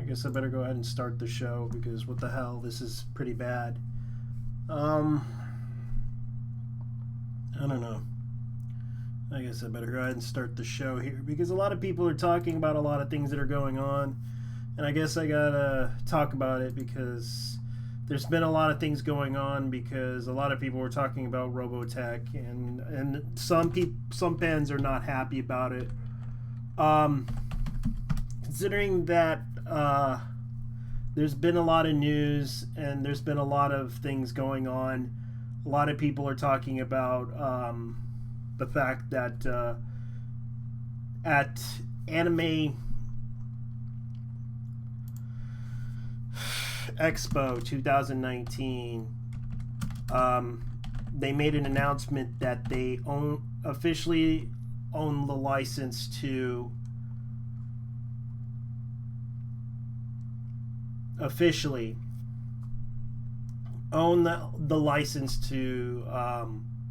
guess I better go ahead and start the show because what the hell, this is pretty bad. I don't know. I guess I better go ahead and start the show here because a lot of people are talking about a lot of things that are going on, and I guess I gotta talk about it because there's been a lot of things going on because a lot of people were talking about Robotech, and some fans are not happy about it. Considering that there's been a lot of news and there's been a lot of things going on, a lot of people are talking about the fact that at Anime Expo 2019, they made an announcement that they officially own the license to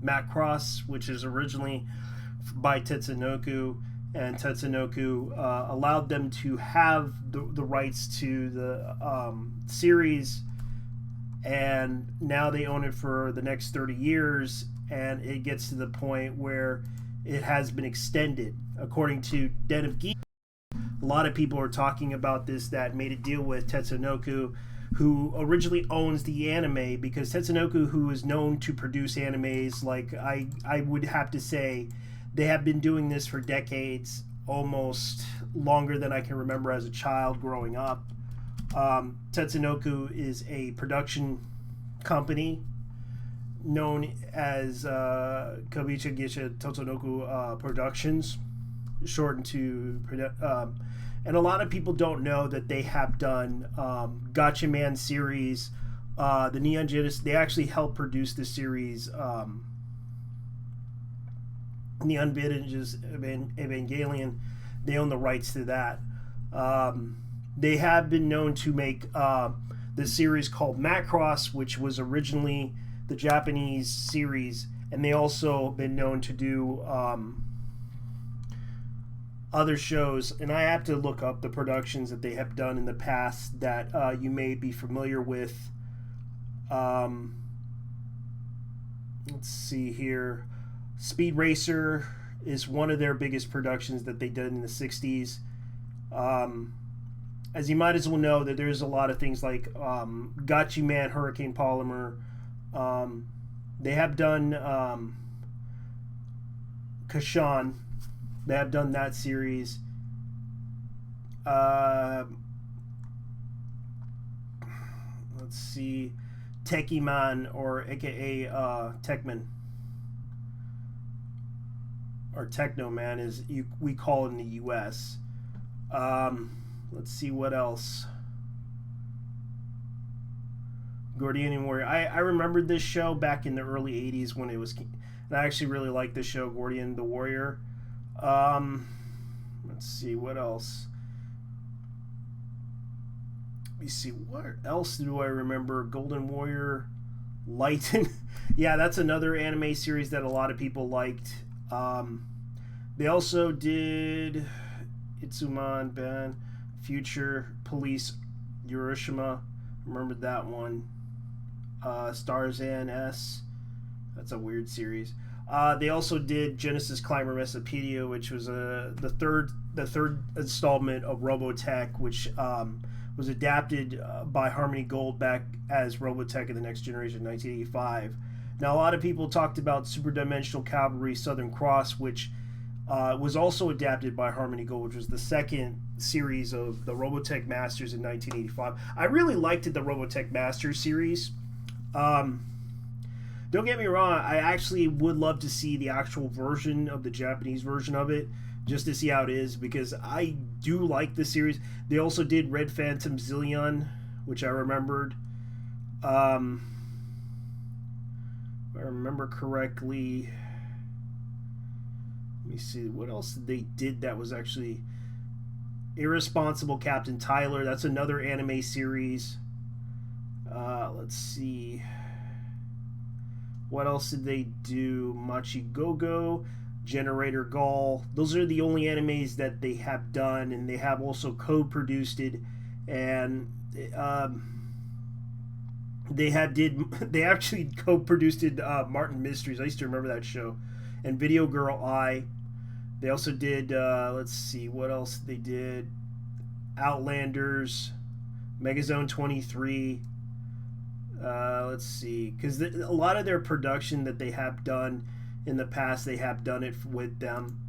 Macross, which is originally by Tatsunoko, and Tatsunoko allowed them to have the rights to the series, and now they own it for the next 30 years, and it gets to the point where it has been extended. According to Den of Geek, a lot of people are talking about this, that made a deal with Tatsunoko, who originally owns the anime, because Tatsunoko, who is known to produce animes, like I would have to say, they have been doing this for decades, almost longer than I can remember as a child growing up. Tatsunoko is a production company known as Kabicha Gisha Tatsunoko Productions, shortened to and a lot of people don't know that they have done Gatchaman series, the Neon Genesis. They actually helped produce the series Neon Genesis Evangelion. They own the rights to that. They have been known to make the series called Macross, which was originally the Japanese series, and they also been known to do other shows, and I have to look up the productions that they have done in the past that you may be familiar with. Let's see here. Speed Racer is one of their biggest productions that they did in the 60s. As you might as well know, that there's a lot of things like Gatchaman, Hurricane Polymer. They have done Kashan. They have done that series. Let's see, Techiman, or aka Techman, or Technoman, as we call it in the U.S. Let's see what else. Gordian Warrior. I remembered this show back in the early 80s when it was, and I actually really liked this show, Gordian the Warrior. Let's see what else. Let me see, what else do I remember? Golden Warrior, Lighten. Yeah, that's another anime series that a lot of people liked. They also did Itsuman Ben, Future Police Hiroshima. Remember that one. Starzan S. That's a weird series. They also did Genesis Climber Mesopedia, which was the third installment of Robotech, which was adapted by Harmony Gold back as Robotech in the Next Generation in 1985. Now, a lot of people talked about Super Dimensional Cavalry Southern Cross, which was also adapted by Harmony Gold, which was the second series of the Robotech Masters in 1985. I really liked the Robotech Masters series. Don't get me wrong, I actually would love to see the actual version of the Japanese version of it, just to see how it is, because I do like the series. They also did Red Phantom Zillion, which I remembered. If I remember correctly, let me see, what else they did that was actually Irresponsible Captain Tyler. That's another anime series. Let's see. What else did they do? Machigogo, Generator Gall. Those are the only animes that they have done, and they have also co-produced it and they actually co-produced Martin Mysteries. I used to remember that show, and Video Girl I. They also did let's see what else they did. Outlanders, Megazone 23. Let's see, because a lot of their production that they have done in the past, they have done it with them.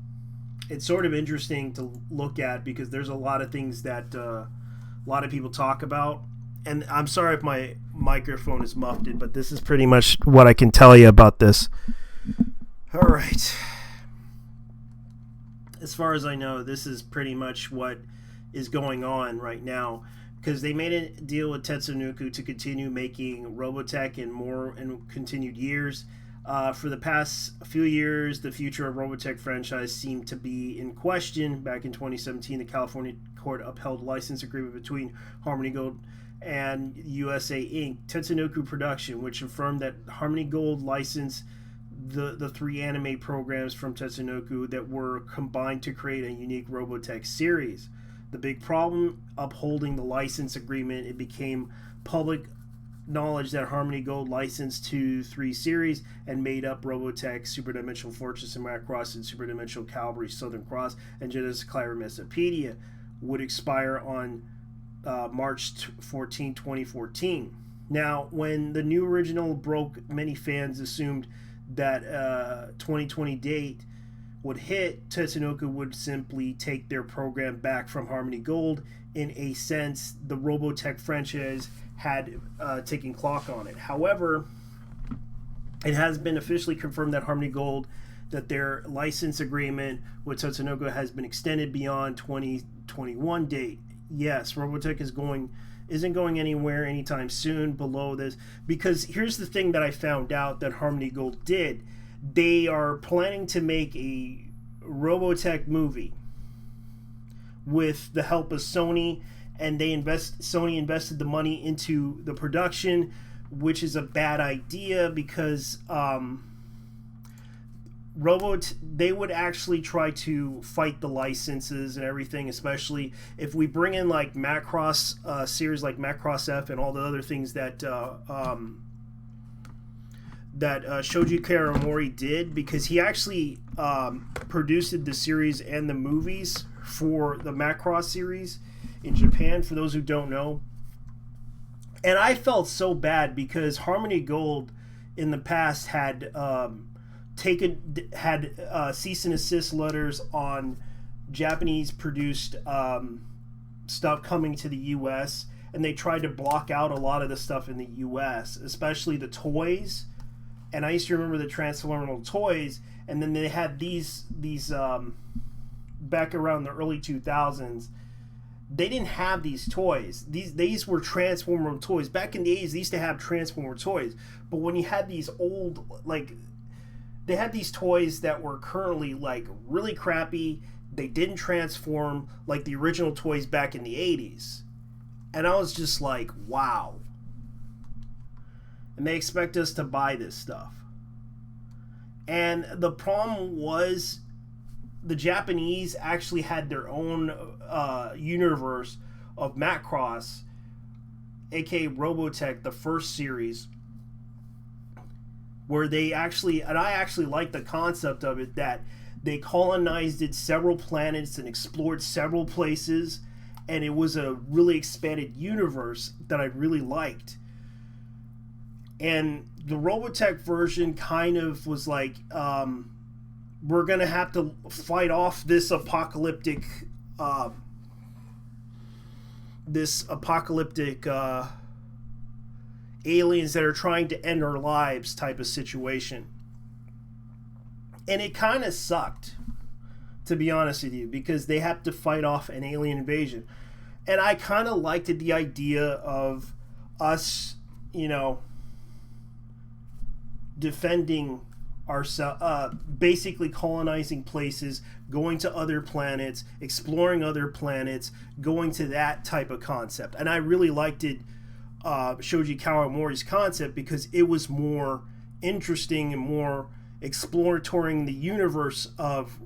It's sort of interesting to look at because there's a lot of things that a lot of people talk about. And I'm sorry if my microphone is muffled, but this is pretty much what I can tell you about this. All right. As far as I know, this is pretty much what is going on right now, because they made a deal with Tatsunoko to continue making Robotech in continued years. For the past few years, the future of Robotech franchise seemed to be in question. Back in 2017, the California court upheld a license agreement between Harmony Gold and USA Inc. Tatsunoko Production, which affirmed that Harmony Gold licensed the three anime programs from Tatsunoko that were combined to create a unique Robotech series. The big problem, upholding the license agreement, it became public knowledge that Harmony Gold licensed 2-3 series and made up Robotech, Super Dimensional Fortress and Macross, and Super Dimensional Cavalry Southern Cross, and Genesis Mesopedia would expire on March 14, 2014. Now, when the new original broke, many fans assumed that 2020 date would hit, Tatsunoko would simply take their program back from Harmony Gold. In a sense, the Robotech franchise had taken clock on it. However, it has been officially confirmed that Harmony Gold, that their license agreement with Tatsunoko has been extended beyond 2021 date. Yes, Robotech isn't going anywhere anytime soon below this, because here's the thing that I found out that Harmony Gold did. They are planning to make a Robotech movie with the help of Sony, and Sony invested the money into the production, which is a bad idea because they would actually try to fight the licenses and everything, especially if we bring in like Macross series like Macross F and all the other things that Shoji Karamori did, because he actually produced the series and the movies for the Macross series in Japan, for those who don't know. And I felt so bad because Harmony Gold in the past had cease and desist letters on Japanese produced stuff coming to the US, and they tried to block out a lot of the stuff in the US, especially the toys. And I used to remember the Transformable toys, and then they had these back around the early 2000s. They didn't have these toys. These were Transformer toys. Back in the 80s, they used to have Transformer toys. But when you had these old, like, they had these toys that were currently, like, really crappy. They didn't transform like the original toys back in the 80s. And I was just like, wow. And they expect us to buy this stuff. And the problem was, the Japanese actually had their own universe of Macross, aka Robotech, the first series, where they actually, and I actually like the concept of it, that they colonized several planets and explored several places, and it was a really expanded universe that I really liked. And the Robotech version kind of was like, we're going to have to fight off this apocalyptic aliens that are trying to end our lives type of situation. And it kind of sucked, to be honest with you, because they have to fight off an alien invasion. And I kind of liked the idea of us, defending ourselves, basically colonizing places, going to other planets, exploring other planets, going to that type of concept. And I really liked it, Shoji Kawamori's concept, because it was more interesting and more exploratory in the universe of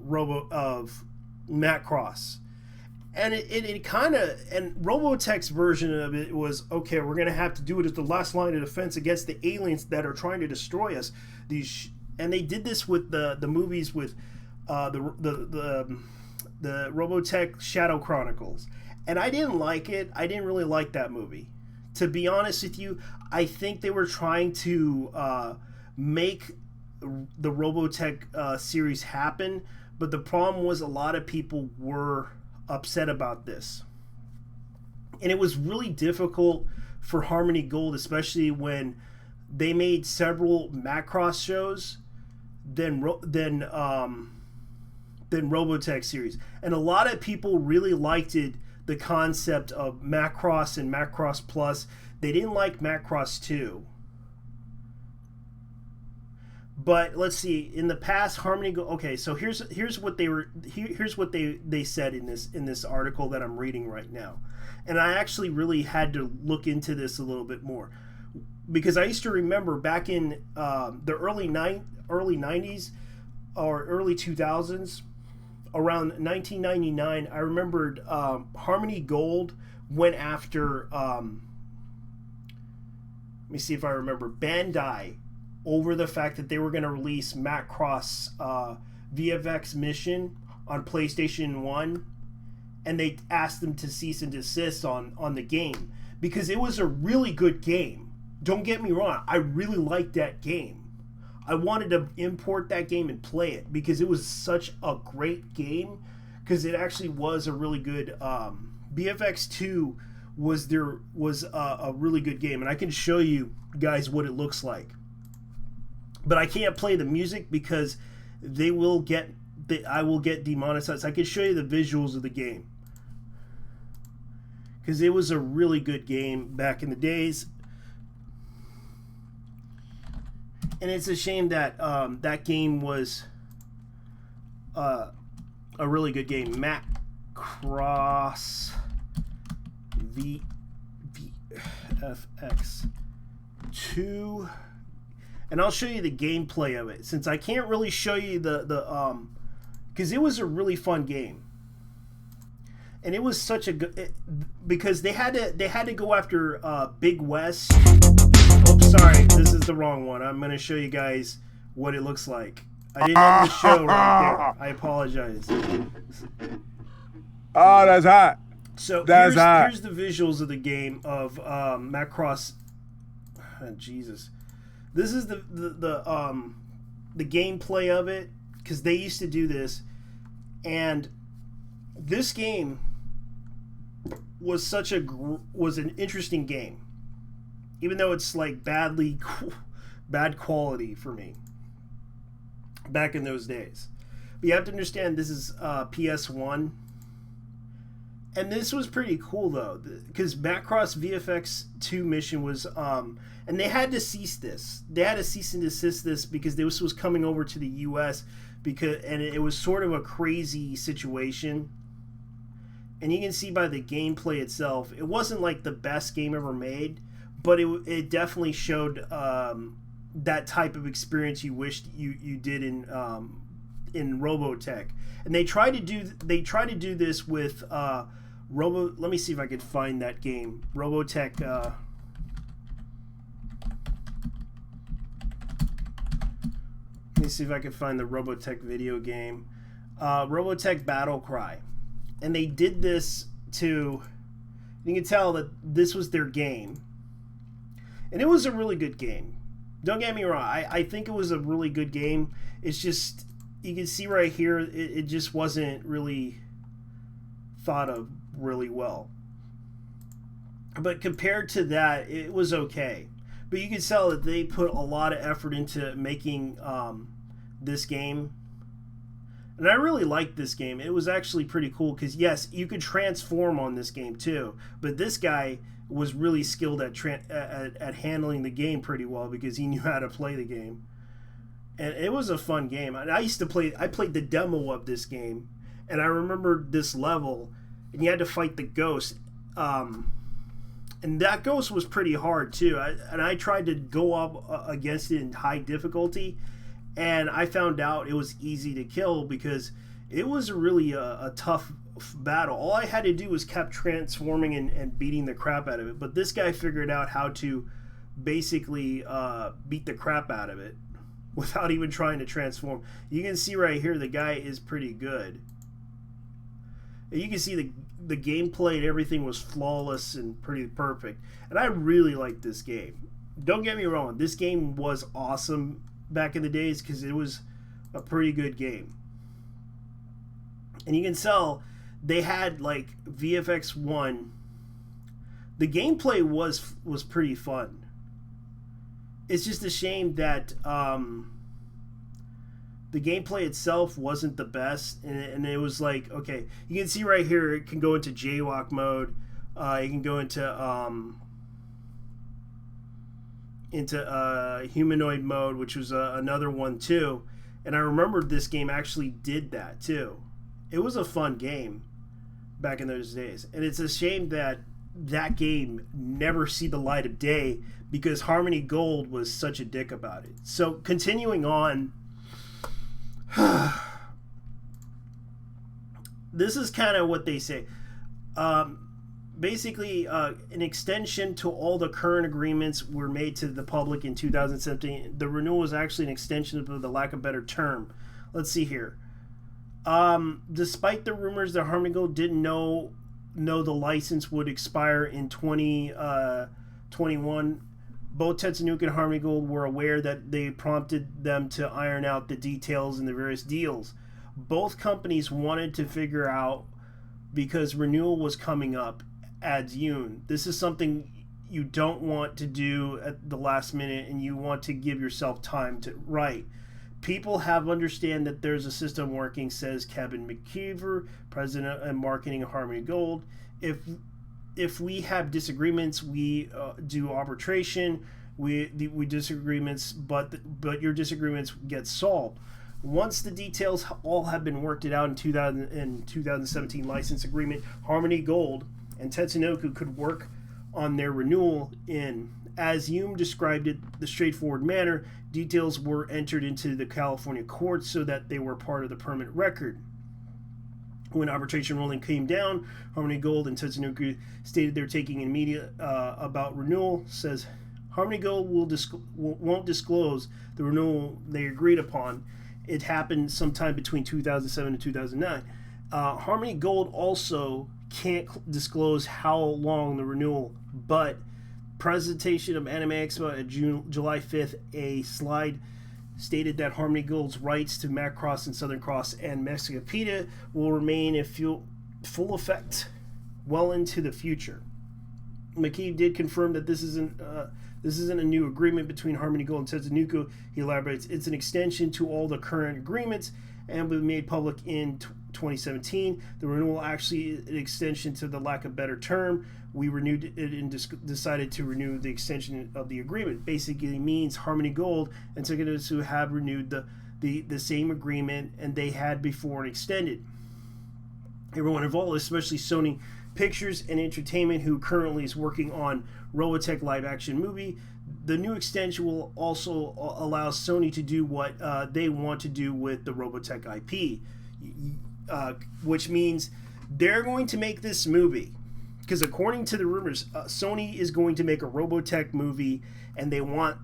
Macross. And it kind of, and Robotech's version of it was, okay, we're gonna have to do it as the last line of defense against the aliens that are trying to destroy us. And they did this with the movies with the Robotech Shadow Chronicles, and I didn't like it. I didn't really like that movie, to be honest with you. I think they were trying to make the Robotech series happen, but the problem was a lot of people were upset about this, and it was really difficult for Harmony Gold, especially when they made several Macross shows, then Robotech series, and a lot of people really liked it. The concept of Macross and Macross Plus. They didn't like Macross 2. But let's see. In the past, Harmony Gold. Okay, so here's what they said in this article that I'm reading right now, and I actually really had to look into this a little bit more, because I used to remember back in the early 90s or early 2000s, around 1999, I remembered Harmony Gold went after, let me see if I remember, Bandai, over the fact that they were going to release Macross VFX Mission on PlayStation 1, and they asked them to cease and desist on the game, because it was a really good game. Don't get me wrong, I really liked that game. I wanted to import that game and play it because it was such a great game, because it actually was a really good BFX 2 was a really good game, and I can show you guys what it looks like. But I can't play the music because I will get demonetized. I can show you the visuals of the game, because it was a really good game back in the days. And it's a shame that that game was a really good game. Macross VFX 2, and I'll show you the gameplay of it, since I can't really show you the because it was a really fun game, and it was such a good, because they had to go after Big West. Oops, sorry, this is the wrong one. I'm going to show you guys what it looks like. I didn't end the show right there. I apologize. Oh, that's hot. So here's the visuals of the game of Macross. Oh, Jesus, this is the gameplay of it, because they used to do this, and this game was was an interesting game, even though it's like bad quality for me back in those days. But you have to understand, this is PS1, and this was pretty cool though, because Macross VFX 2 mission was and they had to cease this. They had to cease and desist this because this was coming over to the US, and it was sort of a crazy situation. And you can see by the gameplay itself, it wasn't like the best game ever made, but it definitely showed that type of experience you wished you did in Robotech. And they tried to do this with let me see if I could find that game, Robotech. Let me see if I can find the Robotech video game, Robotech Battle Cry. And they did this you can tell that this was their game. And it was a really good game. Don't get me wrong. I think it was a really good game. It's just, you can see right here, it just wasn't really thought of really well. But compared to that, it was okay. But you can tell that they put a lot of effort into making this game. And I really liked this game. It was actually pretty cool because, yes, you could transform on this game too. But this guy was really skilled at handling the game pretty well, because he knew how to play the game. And it was a fun game. And I played the demo of this game, and I remember this level, and you had to fight the ghost. And that ghost was pretty hard too. I tried to go up against it in high difficulty, and I found out it was easy to kill because It was really a tough battle. All I had to do was kept transforming and beating the crap out of it. But this guy figured out how to basically beat the crap out of it without even trying to transform. You can see right here the guy is pretty good. And you can see the gameplay and everything was flawless and pretty perfect. And I really liked this game. Don't get me wrong, this game was awesome back in the days because it was a pretty good game. And you can tell they had like VFX 1. The gameplay was pretty fun. It's just a shame that the gameplay itself wasn't the best, and it was like, okay, you can see right here it can go into jaywalk mode, you can go into humanoid mode, which was another one too, and I remember this game actually did that too. It was a fun game back in those days, and it's a shame that that game never see the light of day because Harmony Gold was such a dick about it. So continuing on, this is kind of what they say. Basically, an extension to all the current agreements were made to the public in 2017. The renewal was actually an extension of the lack of better term. Let's see here. Despite the rumors that Harmony Gold didn't know the license would expire in 2021, both Tetsunoku and Harmony Gold were aware that they prompted them to iron out the details in the various deals. Both companies wanted to figure out because renewal was coming up, adds Yoon. This is something you don't want to do at the last minute, and you want to give yourself time to write. People have understand that there's a system working, says Kevin McKeever, president of marketing of Harmony Gold. If we have disagreements, we do arbitration. We disagreements, but your disagreements get solved. Once the details all have been worked out in 2017 license agreement, Harmony Gold and Tetsunoku could work on their renewal in, as Yoon described it, the straightforward manner. Details were entered into the California courts so that they were part of the permanent record. When arbitration ruling came down, Harmony Gold and Tetsunoku stated they're taking immediate about renewal. Says Harmony Gold won't disclose the renewal they agreed upon. It happened sometime between 2007 and 2009. Harmony Gold also can't disclose how long the renewal, but presentation of Anime Expo at July 5th, a slide stated that Harmony Gold's rights to Macross and Southern Cross and Mexicopedia will remain in full effect well into the future. McKee did confirm that this isn't a new agreement between Harmony Gold and Tetsunoku. He elaborates, it's an extension to all the current agreements and will be made public in 2017. The renewal actually is an extension to the lack of better term. We renewed it and decided to renew the extension of the agreement. Basically means Harmony Gold and Tetsunoku have renewed the same agreement and they had before and extended. Everyone involved, especially Sony Pictures and Entertainment, who currently is working on Robotech live action movie. The new extension will also allow Sony to do what they want to do with the Robotech IP, which means they're going to make this movie. Because according to the rumors, Sony is going to make a Robotech movie, and they want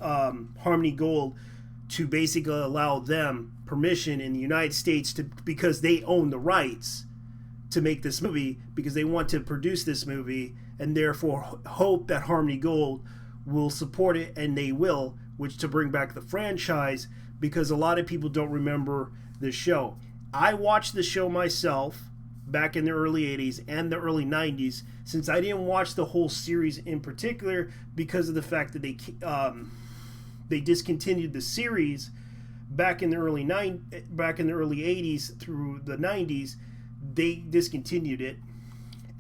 Harmony Gold to basically allow them permission in the United States because they own the rights to make this movie, because they want to produce this movie, and therefore hope that Harmony Gold will support it, and they will, which to bring back the franchise, because a lot of people don't remember the show. I watched the show myself back in the early 80s and the early 90s, since I didn't watch the whole series in particular because of the fact that they discontinued the series back in the early 80s through the 90s. They discontinued it,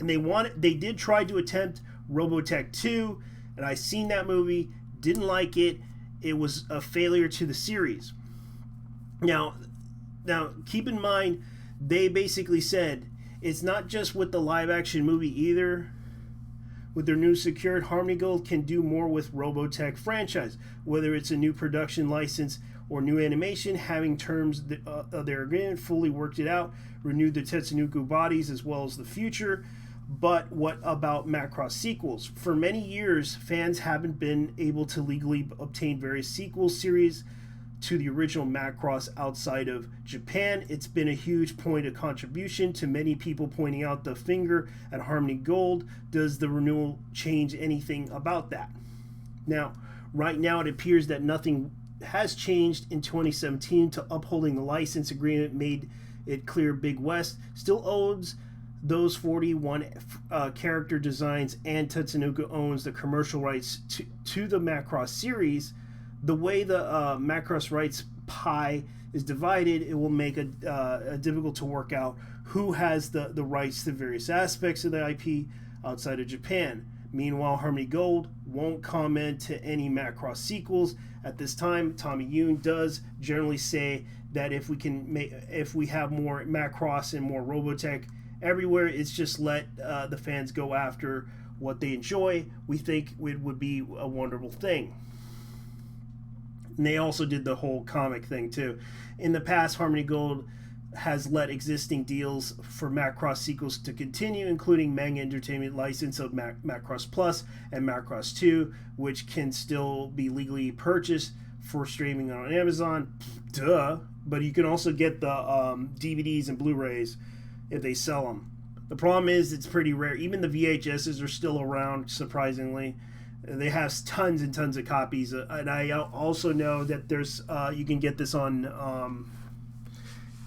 and they did try to attempt Robotech 2, and I seen that movie, didn't like it. It was a failure to the series. Now keep in mind, they basically said it's not just with the live action movie either. With their new secured, Harmony Gold can do more with Robotech franchise, whether it's a new production license or new animation, having terms of their agreement fully worked it out, renewed the Tetsunoku bodies as well as the future. But what about Macross sequels? For many years, fans haven't been able to legally obtain various sequel series to the original Macross outside of Japan. It's been a huge point of contribution to many people, pointing out the finger at Harmony Gold. Does the renewal change anything about that? Now, right now it appears that nothing has changed in 2017 to upholding the license agreement made it clear Big West still owns those 41 character designs, and Tetsunoku owns the commercial rights to the Macross series. The way the Macross rights pie is divided, it will make it difficult to work out who has the rights to various aspects of the IP outside of Japan. Meanwhile, Harmony Gold won't comment to any Macross sequels at this time. Tommy Yoon does generally say that if we have more Macross and more Robotech everywhere, it's just let the fans go after what they enjoy. We think it would be a wonderful thing. And they also did the whole comic thing too. In the past, Harmony Gold has let existing deals for Macross sequels to continue, including Manga Entertainment license of Macross Plus and Macross 2, which can still be legally purchased for streaming on Amazon. Duh. But you can also get the DVDs and Blu-rays if they sell them. The problem is it's pretty rare. Even the VHSs are still around, surprisingly. They have tons and tons of copies. And I also know that there's you can get this on...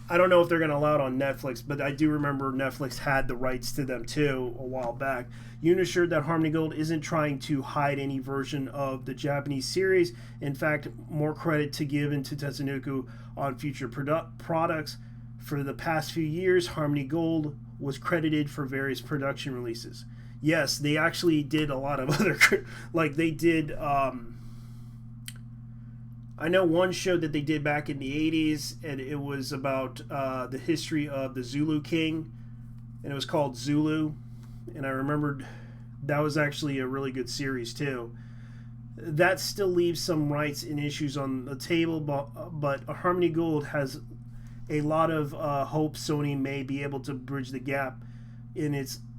I don't know if they're going to allow it on Netflix, but I do remember Netflix had the rights to them too a while back. Yoon assured that Harmony Gold isn't trying to hide any version of the Japanese series. In fact, more credit to give into Tetsunoku on future products. For the past few years, Harmony Gold was credited for various production releases. Yes, they actually did a lot of other... like they did... I know one show that they did back in the 80s, and it was about the history of the Zulu King, and it was called Zulu, and I remembered that was actually a really good series too. That still leaves some rights and issues on the table, but Harmony Gold has a lot of hope Sony may be able to bridge the gap in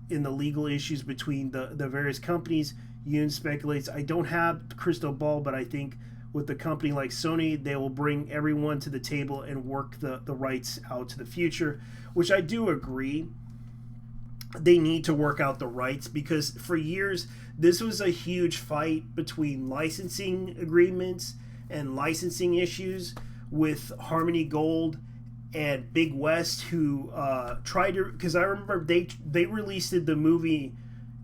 the legal issues between the various companies. Yoon speculates, I don't have crystal ball, but I think with a company like Sony, they will bring everyone to the table and work the rights out to the future, which I do agree. They need to work out the rights, because for years, this was a huge fight between licensing agreements and licensing issues with Harmony Gold and Big West, who tried to... Because I remember they released the movie,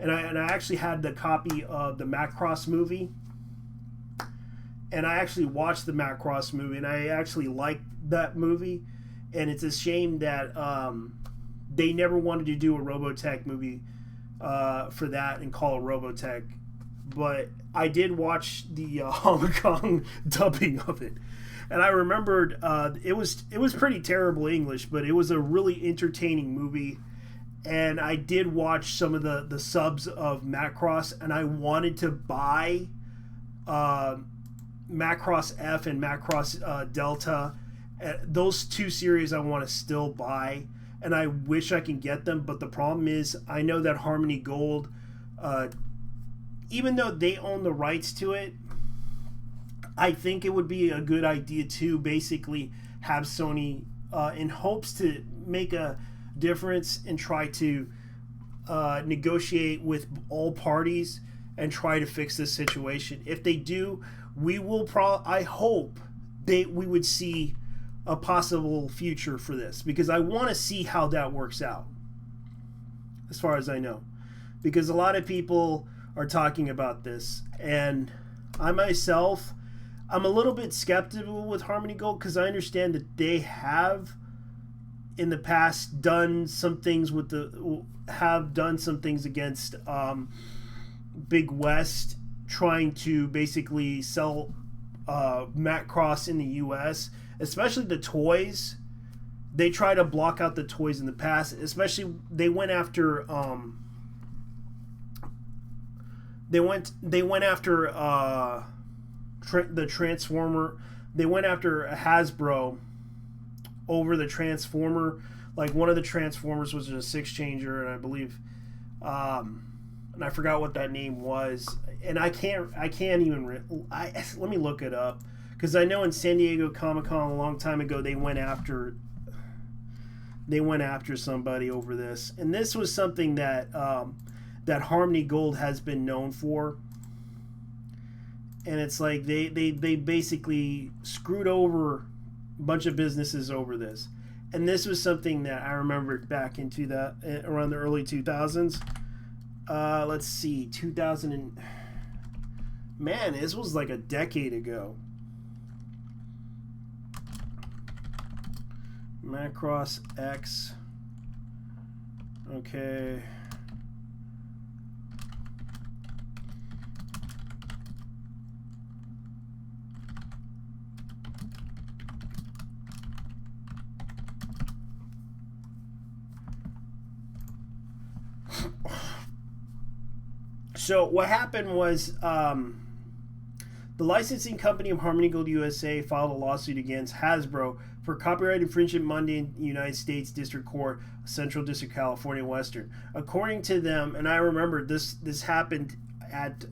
and I actually had the copy of the Macross movie, and I actually watched the Macross movie, and I actually liked that movie. And it's a shame that they never wanted to do a Robotech movie for that and call it Robotech. But I did watch the Hong Kong dubbing of it, and I remembered it was pretty terrible English, but it was a really entertaining movie. And I did watch some of the subs of Macross, and I wanted to buy Macross F and Macross Delta. Those two series I want to still buy, and I wish I can get them. But the problem is, I know that Harmony Gold, even though they own the rights to it, I think it would be a good idea to basically have Sony, in hopes to make a difference and try to negotiate with all parties and try to fix this situation. If they do, we will I hope we would see a possible future for this, because I want to see how that works out, as far as I know, because a lot of people are talking about this, and I myself, I'm a little bit skeptical with Harmony Gold, because I understand that they have in the past done some things against Big West, trying to basically sell Macross in the US, especially the toys. They try to block out the toys in the past, especially they went after They went after the Transformer. They went after Hasbro over the Transformer. Like one of the Transformers was a six changer, and I believe, and I forgot what that name was. And I can't even. Let me look it up because I know in San Diego Comic Con a long time ago they went after somebody over this, and this was something that that Harmony Gold has been known for. And it's like they basically screwed over a bunch of businesses over this. And this was something that I remembered back into that around the early 2000s. Let's see, 2000 and man, this was like a decade ago. Macross X. Okay. So what happened was the licensing company of Harmony Gold USA filed a lawsuit against Hasbro for copyright infringement Monday in the United States District Court, Central District, California Western. According to them, and I remember this happened at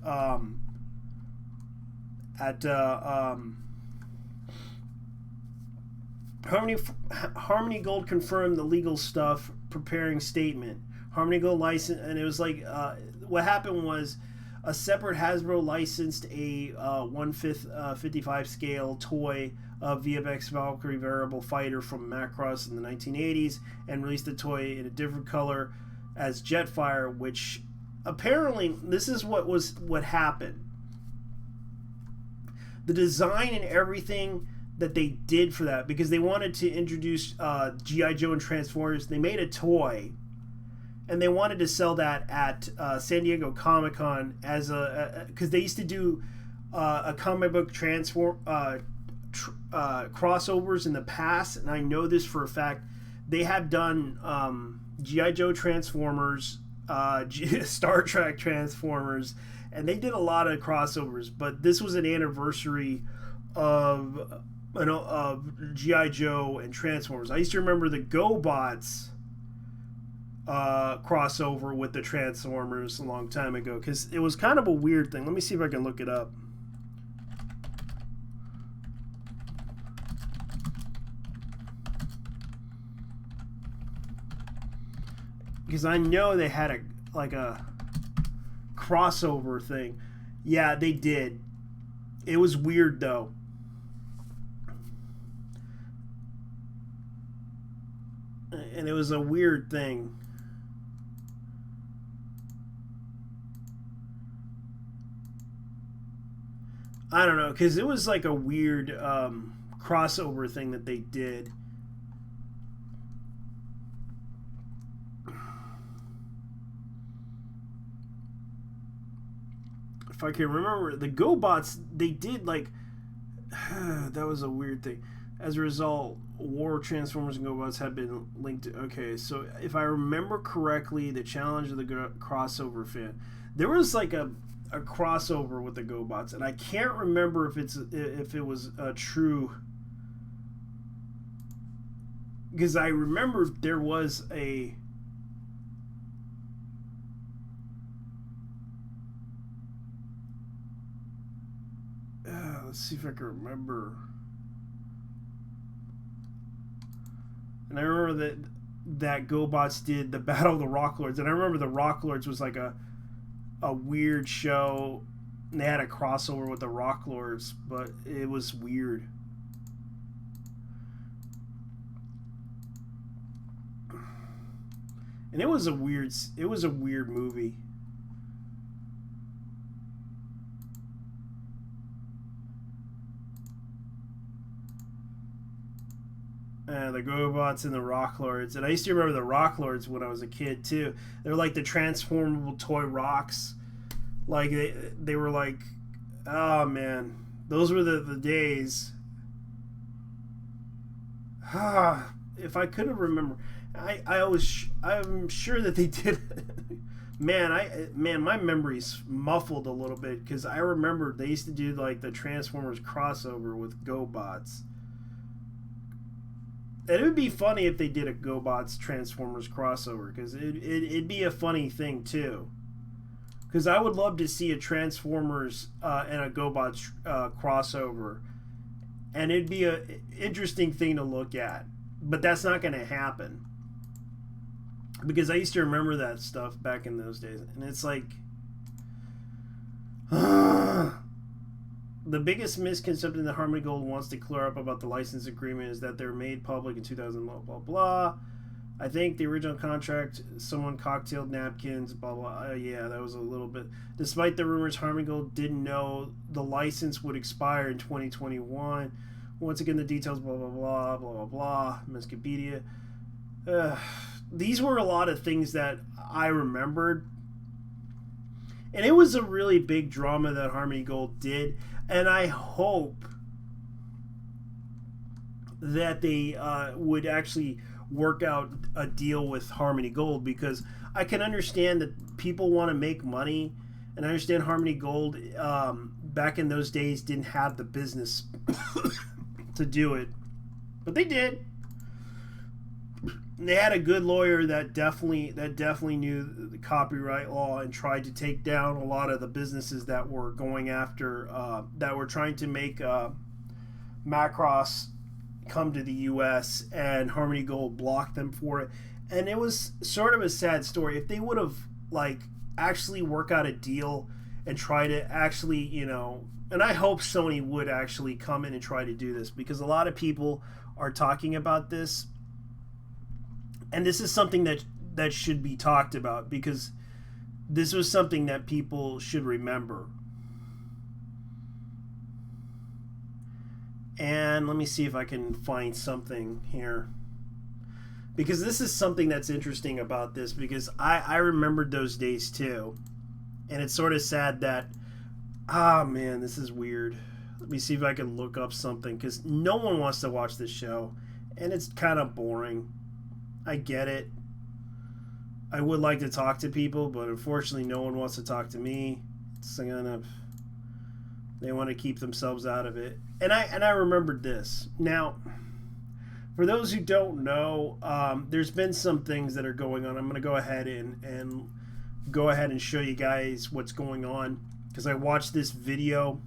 Harmony Gold confirmed the legal stuff, preparing statement. Harmony Gold license, and it was like what happened was a separate Hasbro licensed a 1/5 55 scale toy of VFX Valkyrie variable fighter from Macross in the 1980s and released the toy in a different color as Jetfire, which apparently this is what happened. The design and everything that they did for that, because they wanted to introduce G.I. Joe and Transformers, they made a toy. And they wanted to sell that at San Diego Comic Con as because they used to do a comic book crossovers in the past, and I know this for a fact. They had done G.I. Joe Transformers, Star Trek Transformers, and they did a lot of crossovers. But this was an anniversary of G.I. Joe and Transformers. I used to remember the GoBots crossover with the Transformers a long time ago, because it was kind of a weird thing. Let me see if I can look it up. Because I know they had a crossover thing. Yeah, they did. It was weird though. And it was a weird thing. I don't know, because it was like a weird crossover thing that they did. If I can remember, the GoBots, they did like... that was a weird thing. As a result, War Transformers and GoBots have been linked to... Okay, so if I remember correctly, the challenge of the crossover fan, there was like a crossover with the GoBots, and I can't remember if it was a true, because I remember there was a let's see if I can remember. And I remember that GoBots did the Battle of the Rock Lords, and I remember the Rock Lords was like a weird show. They had a crossover with the Rock Lords, but it was weird. And it was a weird movie. The GoBots and the Rock Lords. And I used to remember the Rock Lords when I was a kid too. They're like the transformable toy rocks. Like they were like, oh man, those were the days. If I could have remembered, I'm sure that they did. my memory's muffled a little bit because I remember they used to do like the Transformers crossover with GoBots. And it would be funny if they did a GoBots Transformers crossover because it'd be a funny thing too. Because I would love to see a Transformers and a GoBots crossover. And it'd be an interesting thing to look at. But that's not going to happen. Because I used to remember that stuff back in those days. And it's like... The biggest misconception that Harmony Gold wants to clear up about the license agreement is that they're made public in 2000, blah, blah, blah. I think the original contract, someone cocktailed napkins, blah, blah. Yeah, that was a little bit... Despite the rumors, Harmony Gold didn't know the license would expire in 2021. Once again, the details, blah, blah, blah, blah, blah, blah. Wikipedia. These were a lot of things that I remembered. And it was a really big drama that Harmony Gold did. And I hope that they would actually work out a deal with Harmony Gold, because I can understand that people want to make money, and I understand Harmony Gold back in those days didn't have the business to do it, but they did. They had a good lawyer that definitely knew the copyright law and tried to take down a lot of the businesses that were going after that were trying to make Macross come to the U.S., and Harmony Gold blocked them for it. And it was sort of a sad story. If they would have actually work out a deal and try to actually, and I hope Sony would actually come in and try to do this, because a lot of people are talking about this. And this is something that should be talked about, because this was something that people should remember. And let me see if I can find something here, because this is something that's interesting about this, because I remembered those days too. And it's sort of sad that, man, this is weird. Let me see if I can look up something, because no one wants to watch this show, and it's kind of boring. I get it. I would like to talk to people, but unfortunately no one wants to talk to me. It's kind of, they want to keep themselves out of it. And I remembered this. Now, for those who don't know, there's been some things that are going on. I'm going to go ahead and show you guys what's going on, because I watched this video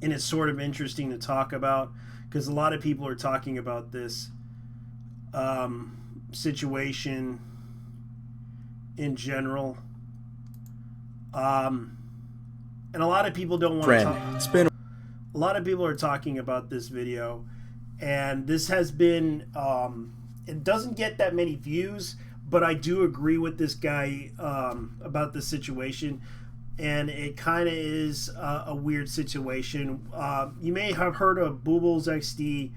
and it's sort of interesting to talk about, because a lot of people are talking about this situation in general, and a lot of people don't want to talk. A lot of people are talking about this video, and this has been it doesn't get that many views, but I do agree with this guy about the situation, and it kind of is a weird situation. You may have heard of Boobles XD.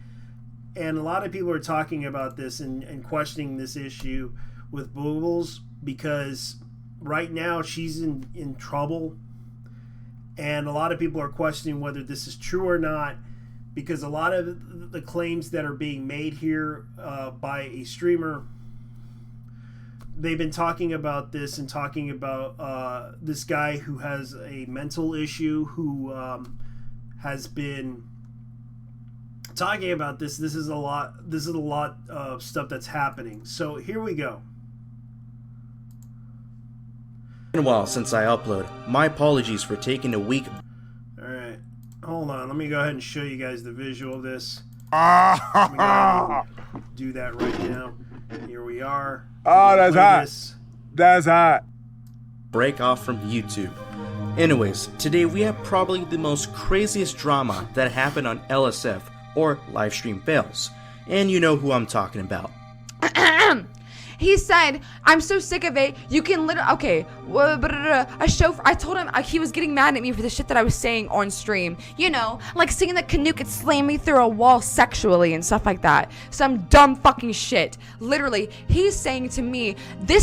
And a lot of people are talking about this and questioning this issue with Boobles, because right now she's in trouble. And a lot of people are questioning whether this is true or not, because a lot of the claims that are being made here by a streamer, they've been talking about this and talking about this guy who has a mental issue, who has been talking about this. This is a lot of stuff that's happening. So here we go. It's been a while since I upload. My apologies for taking a week. Alright, hold on, let me go ahead and show you guys the visual of this. Let me go ahead and do that right now. Here we are. Oh, that's hot. That's hot. Break off from YouTube. Anyways, today we have probably the most craziest drama that happened on LSF, or Livestream Fails. And you know who I'm talking about. He said, I'm so sick of it. You can literally, okay, a show, I told him, he was getting mad at me for the shit that I was saying on stream. Like saying that Canoe could slam me through a wall sexually and stuff like that. Some dumb fucking shit. Literally, he's saying to me, the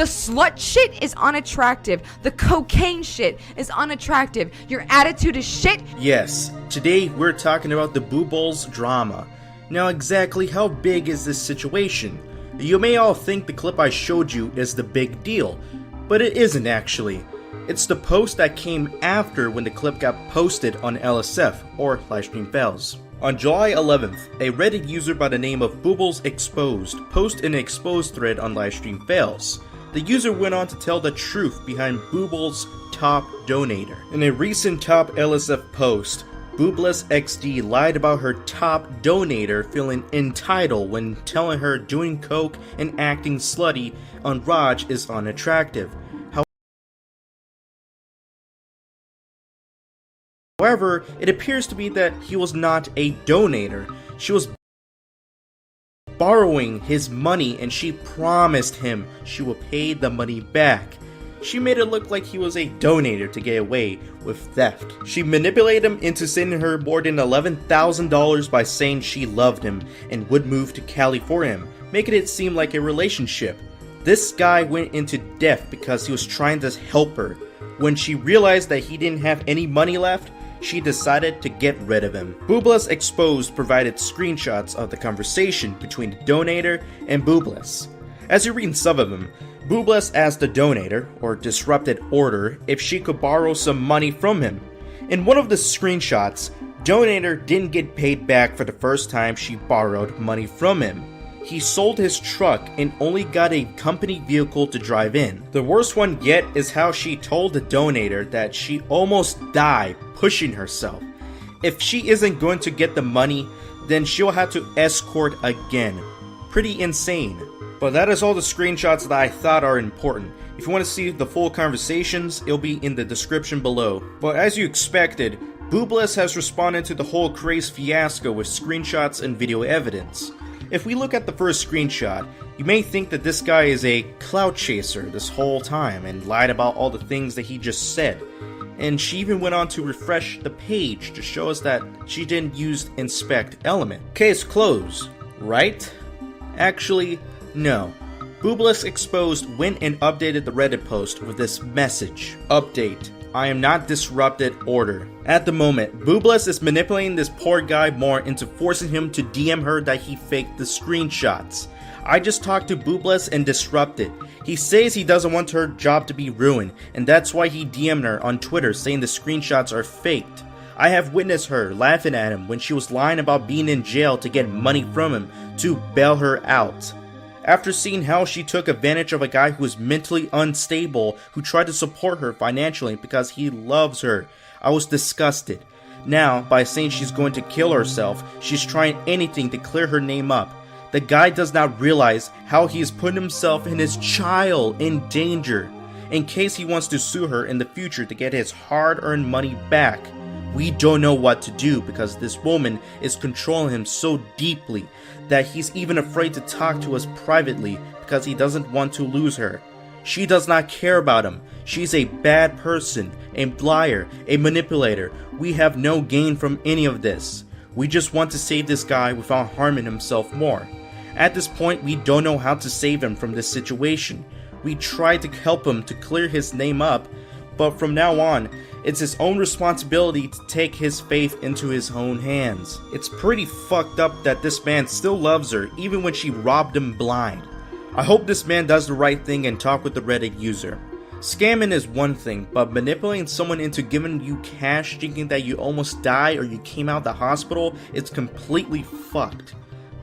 slut shit is unattractive. The cocaine shit is unattractive. Your attitude is shit. Yes, today we're talking about the Boobles drama. Now exactly how big is this situation? You may all think the clip I showed you is the big deal, but it isn't actually. It's the post that came after when the clip got posted on LSF, or Livestream Fails. On July 11th, a Reddit user by the name of Boobles Exposed posted an exposed thread on Livestream Fails. The user went on to tell the truth behind Boobles' top donator. In a recent top LSF post, Boobles XD lied about her top donator feeling entitled when telling her doing coke and acting slutty on Raj is unattractive. However, it appears to be that he was not a donator. She was borrowing his money and she promised him she would pay the money back. She made it look like he was a donator to get away with theft. She manipulated him into sending her more than $11,000 by saying she loved him and would move to Cali for him, making it seem like a relationship. This guy went into debt because he was trying to help her. When she realized that he didn't have any money left, she decided to get rid of him. Boobles Exposed provided screenshots of the conversation between the donator and Boobles. As you read some of them, Boobles asked the donator, or disrupted order, if she could borrow some money from him. In one of the screenshots, donator didn't get paid back for the first time she borrowed money from him. He sold his truck and only got a company vehicle to drive in. The worst one yet is how she told the donator that she almost died pushing herself. If she isn't going to get the money, then she'll have to escort again. Pretty insane. But that is all the screenshots that I thought are important. If you want to see the full conversations, it'll be in the description below. But as you expected, Boobles has responded to the whole craze fiasco with screenshots and video evidence. If we look at the first screenshot, you may think that this guy is a clout chaser this whole time and lied about all the things that he just said. And she even went on to refresh the page to show us that she didn't use inspect element. Case closed, right? Actually, no. Boobles Exposed went and updated the Reddit post with this message. Update. I am not disrupted order. At the moment, Boobles is manipulating this poor guy more into forcing him to DM her that he faked the screenshots. I just talked to Boobles and disrupted. He says he doesn't want her job to be ruined, and that's why he DM'd her on Twitter saying the screenshots are faked. I have witnessed her laughing at him when she was lying about being in jail to get money from him to bail her out. After seeing how she took advantage of a guy who is mentally unstable who tried to support her financially because he loves her, I was disgusted. Now, by saying she's going to kill herself, she's trying anything to clear her name up. The guy does not realize how he is putting himself and his child in danger in case he wants to sue her in the future to get his hard-earned money back. We don't know what to do because this woman is controlling him so deeply that he's even afraid to talk to us privately because he doesn't want to lose her. She does not care about him. She's a bad person, a liar, a manipulator. We have no gain from any of this. We just want to save this guy without harming himself more. At this point, we don't know how to save him from this situation. We tried to help him to clear his name up, but from now on, it's his own responsibility to take his faith into his own hands. It's pretty fucked up that this man still loves her even when she robbed him blind. I hope this man does the right thing and talk with the Reddit user. Scamming is one thing, but manipulating someone into giving you cash thinking that you almost died or you came out the hospital is completely fucked.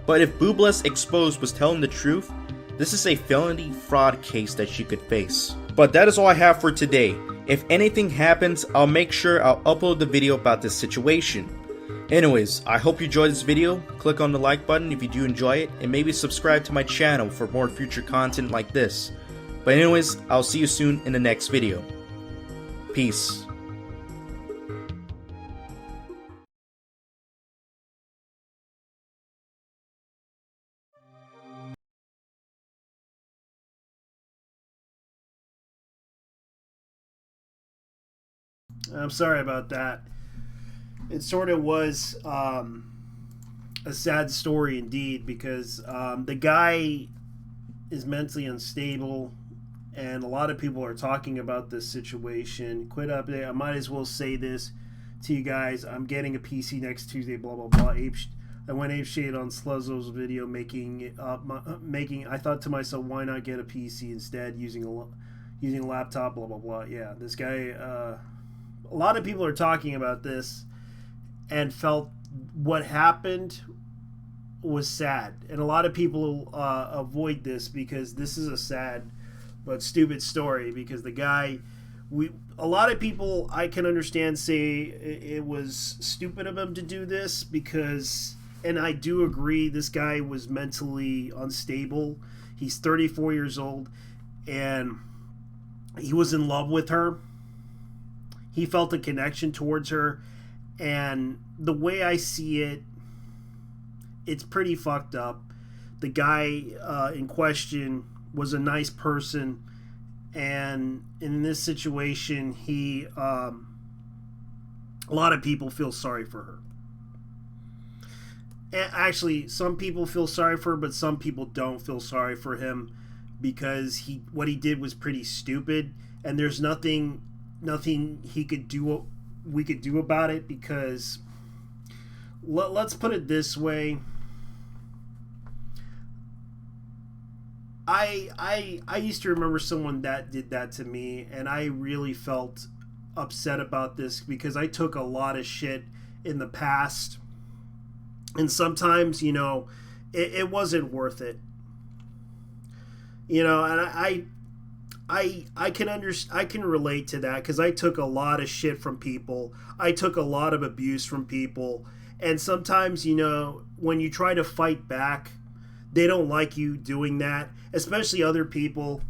But if Boobles Exposed was telling the truth, this is a felony fraud case that she could face. But that is all I have for today. If anything happens, I'll make sure I'll upload the video about this situation. Anyways, I hope you enjoyed this video. Click on the like button if you do enjoy it, and maybe subscribe to my channel for more future content like this. But anyways, I'll see you soon in the next video. Peace. I'm sorry about that. It sort of was a sad story indeed because the guy is mentally unstable and a lot of people are talking about this situation. Quick update, I might as well say this to you guys. I'm getting a PC next Tuesday, blah, blah, blah. I went apeshit on Sluzzo's video making I thought to myself, why not get a PC instead using using a laptop, blah blah blah. Yeah, this guy. A lot of people are talking about this and felt what happened was sad, and a lot of people avoid this because this is a sad but stupid story. Because the guy, a lot of people I can understand say it was stupid of him to do this because, and I do agree, this guy was mentally unstable. He's 34 years old, and he was in love with her. He felt a connection towards her, and the way I see it, it's pretty fucked up. The guy in question was a nice person, and in this situation, a lot of people feel sorry for her. And actually, some people feel sorry for her, but some people don't feel sorry for him because what he did was pretty stupid, and there's nothing he could do, we could do about it. Because let's put it this way, I used to remember someone that did that to me, and I really felt upset about this because I took a lot of shit in the past, and sometimes, it wasn't worth it, and I can relate to that because I took a lot of shit from people. I took a lot of abuse from people, and sometimes, when you try to fight back, they don't like you doing that, especially other people,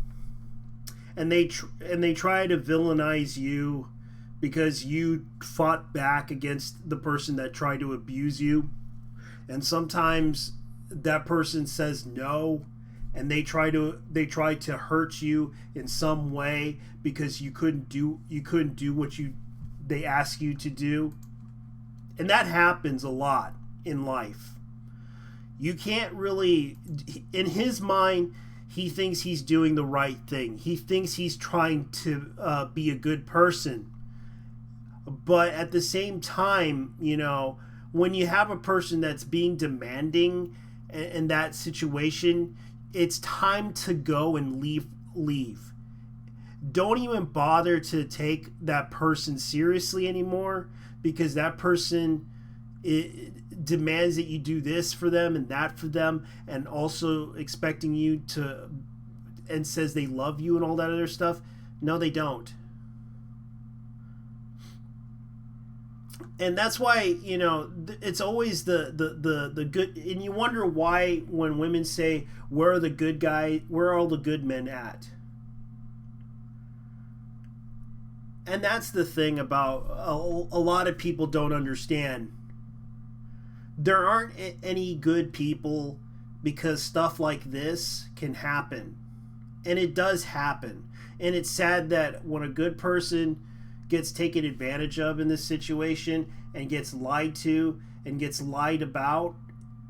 and they try to villainize you because you fought back against the person that tried to abuse you. And sometimes that person says no, and they try to hurt you in some way because you couldn't do what they ask you to do. And that happens a lot in life. You can't really, in his mind, he thinks he's doing the right thing. He thinks he's trying to be a good person. But at the same time, when you have a person that's being demanding in that situation, it's time to go and leave. Don't even bother to take that person seriously anymore, because that person demands that you do this for them and that for them, and also expecting you to, and says they love you and all that other stuff. No, they don't. And that's why, it's always the good, and you wonder why when women say, where are all the good men at? And that's the thing about a lot of people don't understand. There aren't any good people, because stuff like this can happen. And it does happen. And it's sad that when a good person gets taken advantage of in this situation and gets lied to and gets lied about,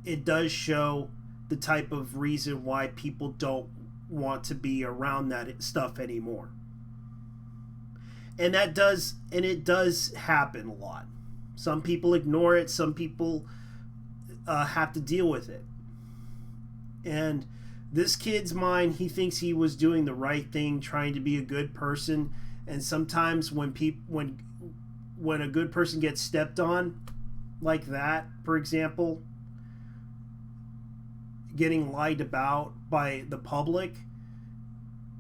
it does show the type of reason why people don't want to be around that stuff anymore. And it does happen a lot. Some people ignore it, some people have to deal with it. And this kid's mind, he thinks he was doing the right thing, trying to be a good person. And sometimes when a good person gets stepped on, like that, for example, getting lied about by the public,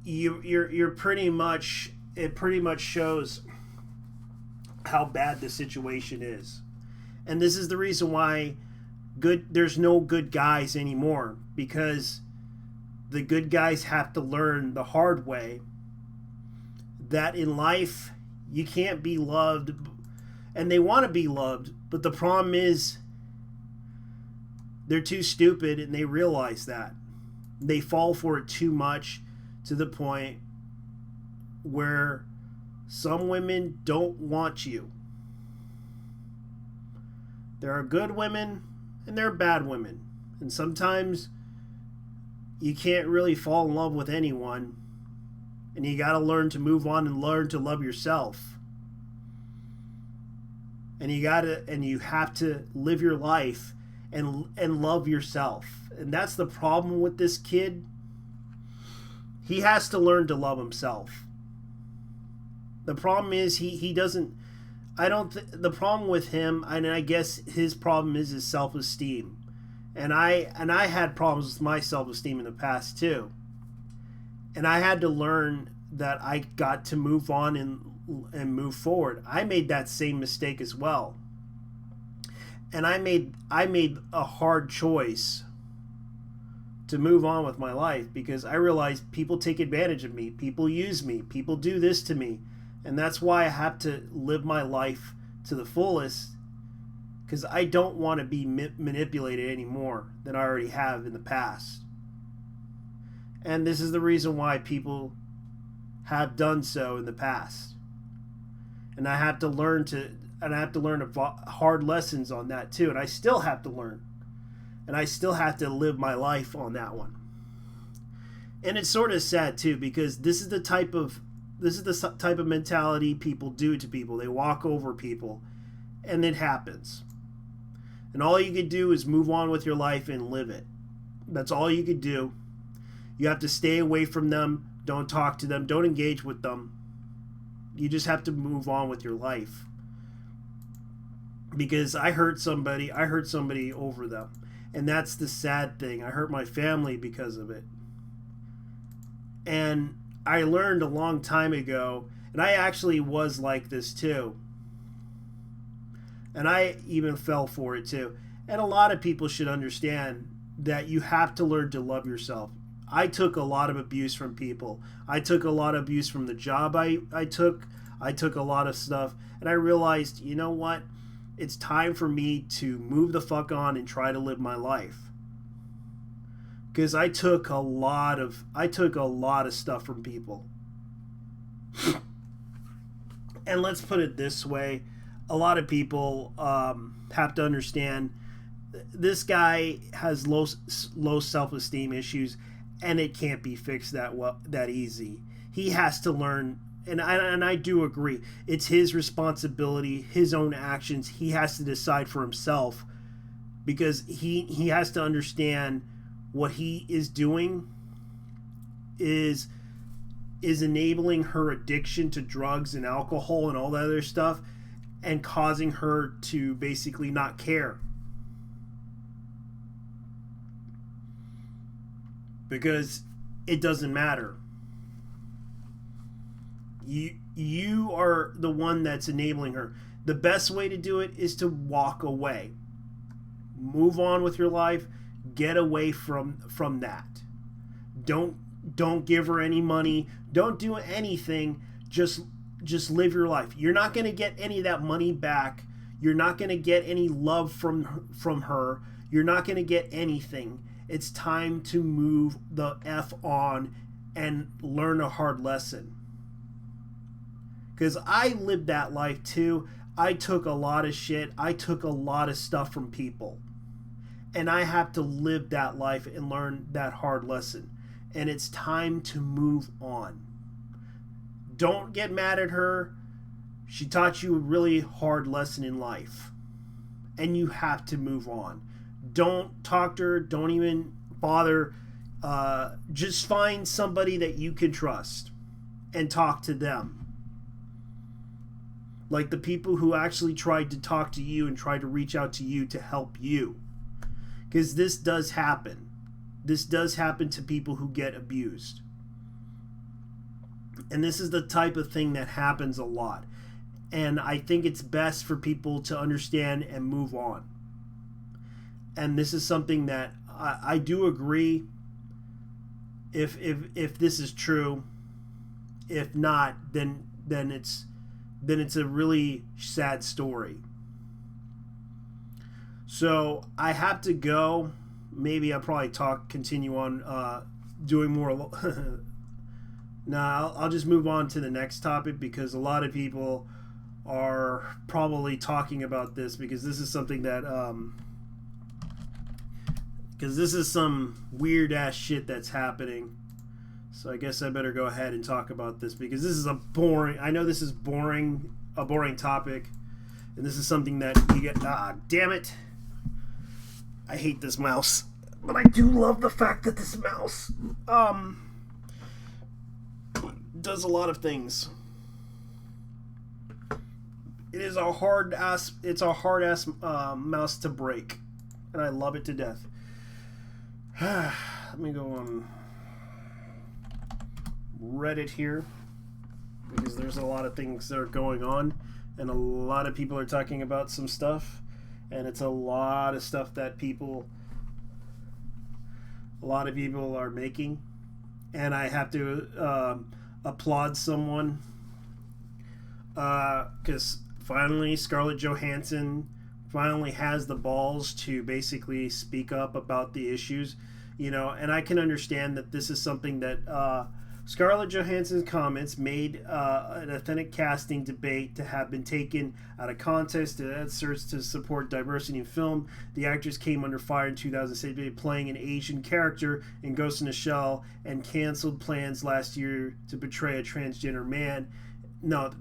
you're pretty much, it pretty much shows how bad the situation is. And this is the reason why there's no good guys anymore, because the good guys have to learn the hard way that in life you can't be loved, and they want to be loved, but the problem is they're too stupid, and they realize that. They fall for it too much, to the point where some women don't want you. There are good women and there are bad women, and sometimes you can't really fall in love with anyone, and you got to learn to move on and learn to love yourself. And you have to live your life and love yourself. And that's the problem with this kid. He has to learn to love himself. The problem is he doesn't. I don't. The problem with him, and I guess his problem is his self-esteem, and I had problems with my self-esteem in the past too. And I had to learn that I got to move on and move forward. I made that same mistake as well. And I made a hard choice to move on with my life because I realized people take advantage of me, people use me, people do this to me. And that's why I have to live my life to the fullest, because I don't want to be manipulated any more than I already have in the past. And this is the reason why people have done so in the past. And I have to learn hard lessons on that too. And I still have to learn. And I still have to live my life on that one. And it's sort of sad too, because this is the type of mentality people do to people. They walk over people, and it happens. And all you could do is move on with your life and live it. That's all you could do. You have to stay away from them. Don't talk to them. Don't engage with them. You just have to move on with your life. Because I hurt somebody over them. And that's the sad thing. I hurt my family because of it. And I learned a long time ago, and I actually was like this too. And I even fell for it too. And a lot of people should understand that you have to learn to love yourself. I took a lot of abuse from people. I took a lot of abuse from the job I took. I took a lot of stuff. And I realized, you know what? It's time for me to move the fuck on and try to live my life. Because I took a lot of stuff from people. And let's put it this way. A lot of people have to understand this guy has low self-esteem issues, and it can't be fixed that easy. He has to learn, and I do agree. It's his responsibility, his own actions. He has to decide for himself, because he has to understand what he is doing is enabling her addiction to drugs and alcohol and all that other stuff, and causing her to basically not care. Because it doesn't matter. You are the one that's enabling her. The best way to do it is to walk away. Move on with your life. Get away from that. Don't give her any money. Don't do anything. Just live your life. You're not going to get any of that money back. You're not going to get any love from her. You're not going to get anything. It's time to move the F on and learn a hard lesson. Because I lived that life too. I took a lot of shit. I took a lot of stuff from people. And I have to live that life and learn that hard lesson. And it's time to move on. Don't get mad at her. She taught you a really hard lesson in life. And you have to move on. Don't talk to her. Don't even bother. Just find somebody that you can trust and talk to them. Like the people who actually tried to talk to you and tried to reach out to you to help you. Because this does happen. This does happen to people who get abused. And this is the type of thing that happens a lot. And I think it's best for people to understand and move on. And this is something that I do agree. If this is true, if not, then it's a really sad story. So I have to go. Maybe I'll probably continue on doing more. I'll just move on to the next topic, because a lot of people are probably talking about this, because this is something that because this is some weird ass shit that's happening. So I guess I better go ahead and talk about this, because this is I know this is a boring topic, and this is something that you get. Damn it. I hate this mouse, but I do love the fact that this mouse does a lot of things. It is a hard ass. It's a hard ass mouse to break, and I love it to death. Let me go on Reddit here, because there's a lot of things that are going on, and a lot of people are talking about some stuff, and it's a lot of stuff that a lot of people are making, and I have to applaud someone, because finally Scarlett Johansson finally has the balls to basically speak up about the issues, and I can understand that this is something that Scarlett Johansson's comments made an authentic casting debate to have been taken out of context to efforts to support diversity in film. The actress came under fire in 2006 playing an Asian character in Ghost in the Shell and canceled plans last year to portray a transgender man. No,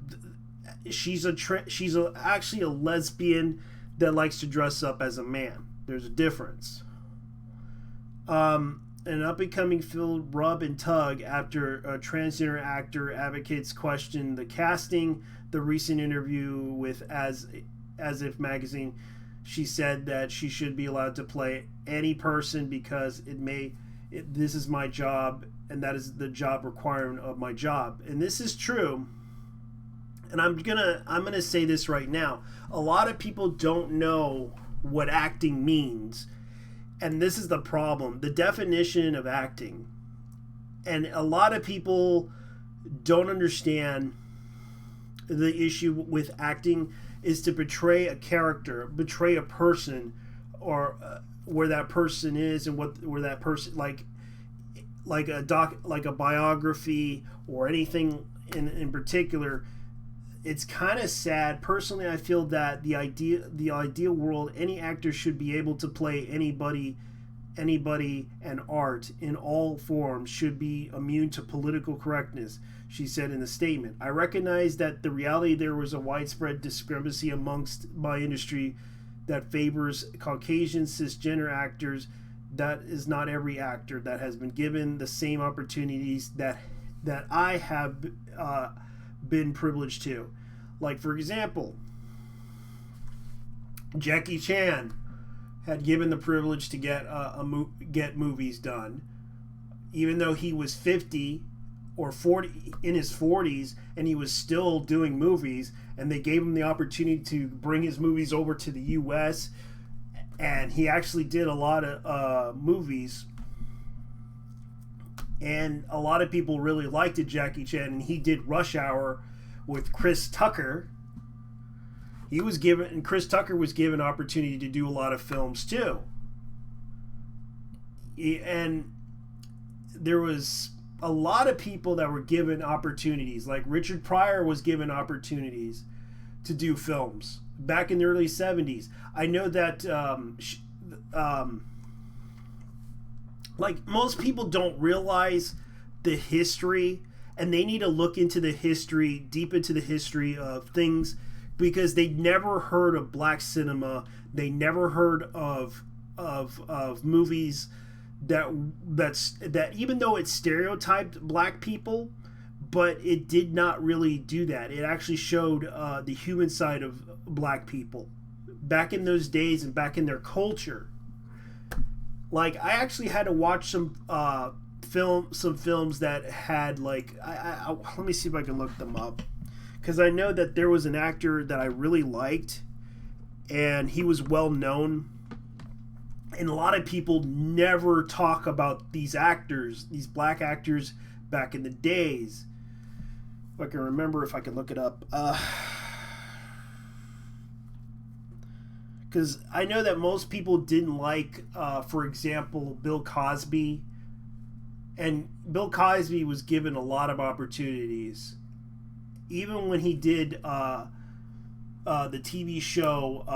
she's actually a lesbian that likes to dress up as a man. There's a difference. An up-and-coming film rub and tug after a transgender actor advocates question the casting. The recent interview with As If magazine, she said that she should be allowed to play any person because this is my job, and that is the job requirement of my job. And this is true. And I'm gonna say this right now. A lot of people don't know what acting means. And this is the problem, the definition of acting. And a lot of people don't understand the issue with acting is to portray a character, portray a person, or where that person is and where that person, like a biography or anything in particular. It's kind of sad. Personally, I feel that the ideal world, any actor should be able to play anybody, and art in all forms should be immune to political correctness, she said in the statement. I recognize that the reality there was a widespread discrepancy amongst my industry that favors Caucasian cisgender actors. That is not every actor that has been given the same opportunities that I have been privileged to. Like, for example, Jackie Chan had given the privilege to get movies done, even though he was 50 or 40 in his 40s, and he was still doing movies, and they gave him the opportunity to bring his movies over to the US, and he actually did a lot of movies. And a lot of people really liked Jackie Chan, and he did Rush Hour with Chris Tucker. Chris Tucker was given opportunity to do a lot of films too. And there was a lot of people that were given opportunities. Like Richard Pryor was given opportunities to do films back in the early 70s. I know that like most people don't realize the history, and they need to look into the history, deep into the history of things, because they never heard of black cinema. They never heard of movies that even though it stereotyped black people, but it did not really do that. It actually showed the human side of black people back in those days and back in their culture. Like, I actually had to watch some films that had, like, I let me see if I can look them up, because I know that there was an actor that I really liked, and he was well known, and a lot of people never talk about these actors, these black actors back in the days. If I can remember, if I can look it up, because I know that most people didn't like, for example, Bill Cosby. And Bill Cosby was given a lot of opportunities. Even when he did the TV show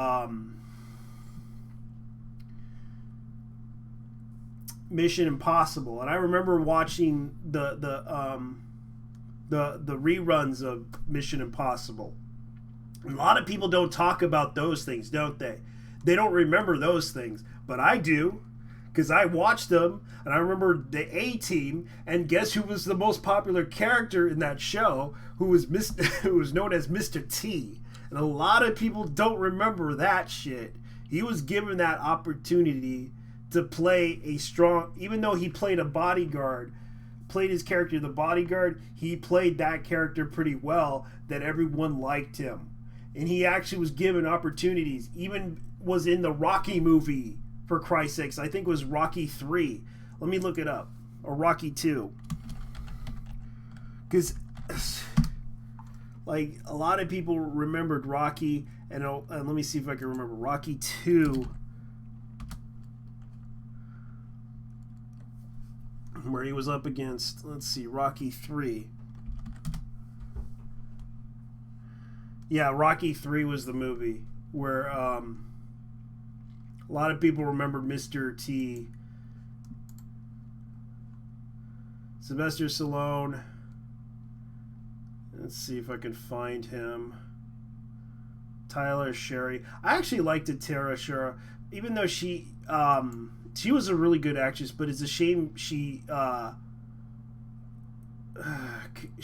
Mission Impossible. And I remember watching the reruns of Mission Impossible. A lot of people don't talk about those things, don't they? They don't remember those things, but I do, because I watched them, and I remember the A-Team, and guess who was the most popular character in that show, who was known as Mr. T. And a lot of people don't remember that shit. He was given that opportunity to play a strong, even though he played a bodyguard, played his character the bodyguard, he played that character pretty well, that everyone liked him. And he actually was given opportunities, even was in the Rocky movie, for Christ's sakes. I think it was Rocky 3. Let me look it up. Or Rocky 2. Because, like, a lot of people remembered Rocky, and let me see if I can remember. Rocky 2, where he was up against, let's see, Rocky 3. Yeah, Rocky 3 was the movie where a lot of people remembered Mr. T. Sylvester Stallone. Let's see if I can find him. Tyler Sherry. I actually liked Tara Sherry, even though she was a really good actress, but it's a shame she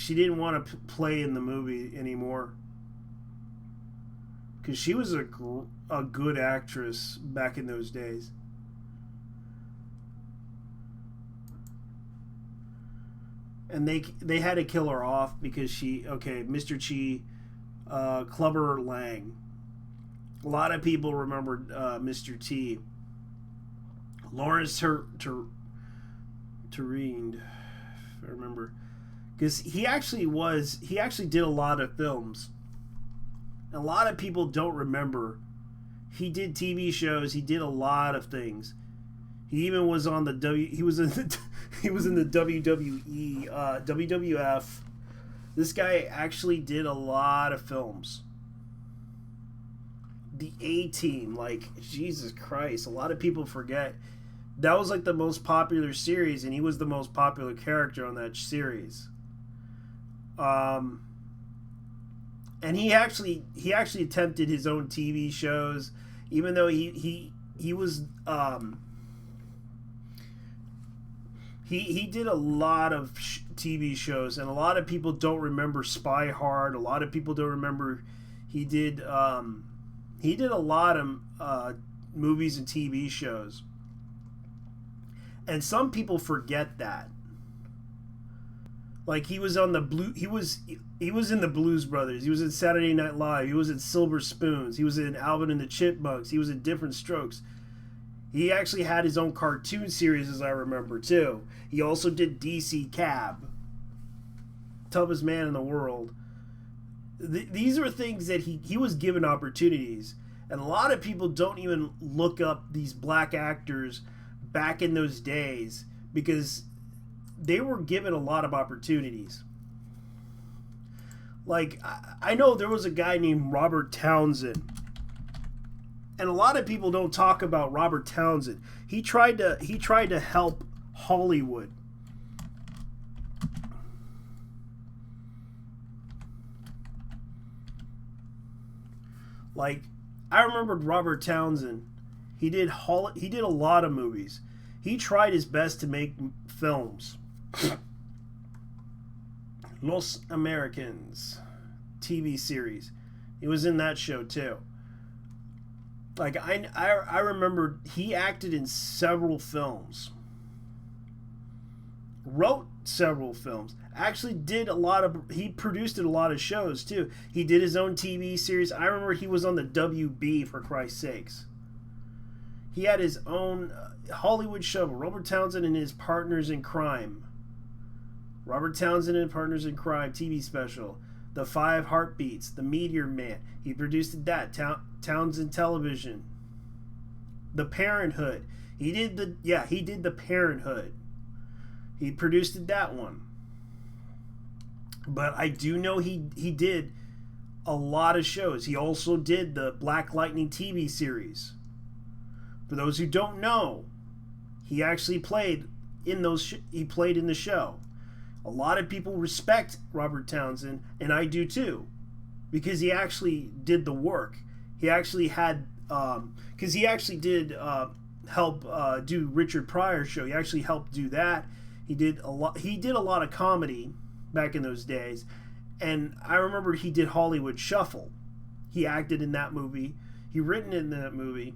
didn't want to play in the movie anymore. Because she was a good actress back in those days. And they had to kill her off because Mr. Chi, Clubber Lang. A lot of people remembered Mr. T. Lawrence Terrine, if I remember. Because he actually did a lot of films. A lot of people don't remember. He did TV shows. He did a lot of things. He even was on the He was in the WWE, WWF. This guy actually did a lot of films. The A-Team, like, Jesus Christ, a lot of people forget. That was like the most popular series, and he was the most popular character on that series. And he actually attempted his own TV shows, even though he was he did a lot of TV shows, and a lot of people don't remember Spy Hard. A lot of people don't remember he did a lot of movies and TV shows, and some people forget that. Like, he was on he was in the Blues Brothers. He was in Saturday Night Live. He was in Silver Spoons. He was in Alvin and the Chipmunks. He was in Different Strokes. He actually had his own cartoon series, as I remember, too. He also did DC Cab. Toughest Man in the World. These are things that he was given opportunities. And a lot of people don't even look up these black actors back in those days because they were given a lot of opportunities. Like, I know there was a guy named Robert Townsend, and a lot of people don't talk about Robert Townsend. He tried to help Hollywood. Like, I remembered Robert Townsend. He did a lot of movies. He tried his best to make films. Los Americans TV series. He was in that show too. Like, I remember he acted in several films. Wrote several films. Actually he produced a lot of shows too. He did his own TV series. I remember he was on the WB, for Christ's sakes. He had his own Hollywood show, Robert Townsend and His Partners in Crime. Robert Townsend and Partners in Crime TV special. The 5 Heartbeats, The Meteor Man. He produced that. Townsend Television. The Parenthood. He did The Parenthood. He produced that one. But I do know he did a lot of shows. He also did the Black Lightning TV series. For those who don't know, he actually played in he played in the show. A lot of people respect Robert Townsend, and I do too, because he actually did the work. He actually had, because he actually did help do Richard Pryor's show. He actually helped do that. He did a lot of comedy back in those days, and I remember he did Hollywood Shuffle. He acted in that movie. He written in that movie.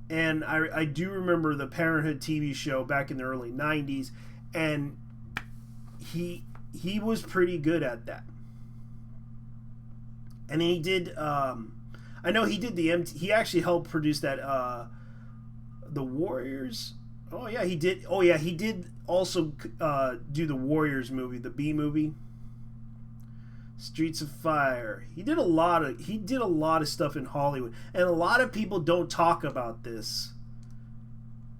And I do remember the Parenthood TV show back in the early 90s, and he was pretty good at that. And he did I know he did he actually helped produce that the Warriors. Oh yeah, he did. Oh yeah, he did also do the Warriors movie, the B movie. Streets of Fire. He did a lot of stuff in Hollywood, and a lot of people don't talk about this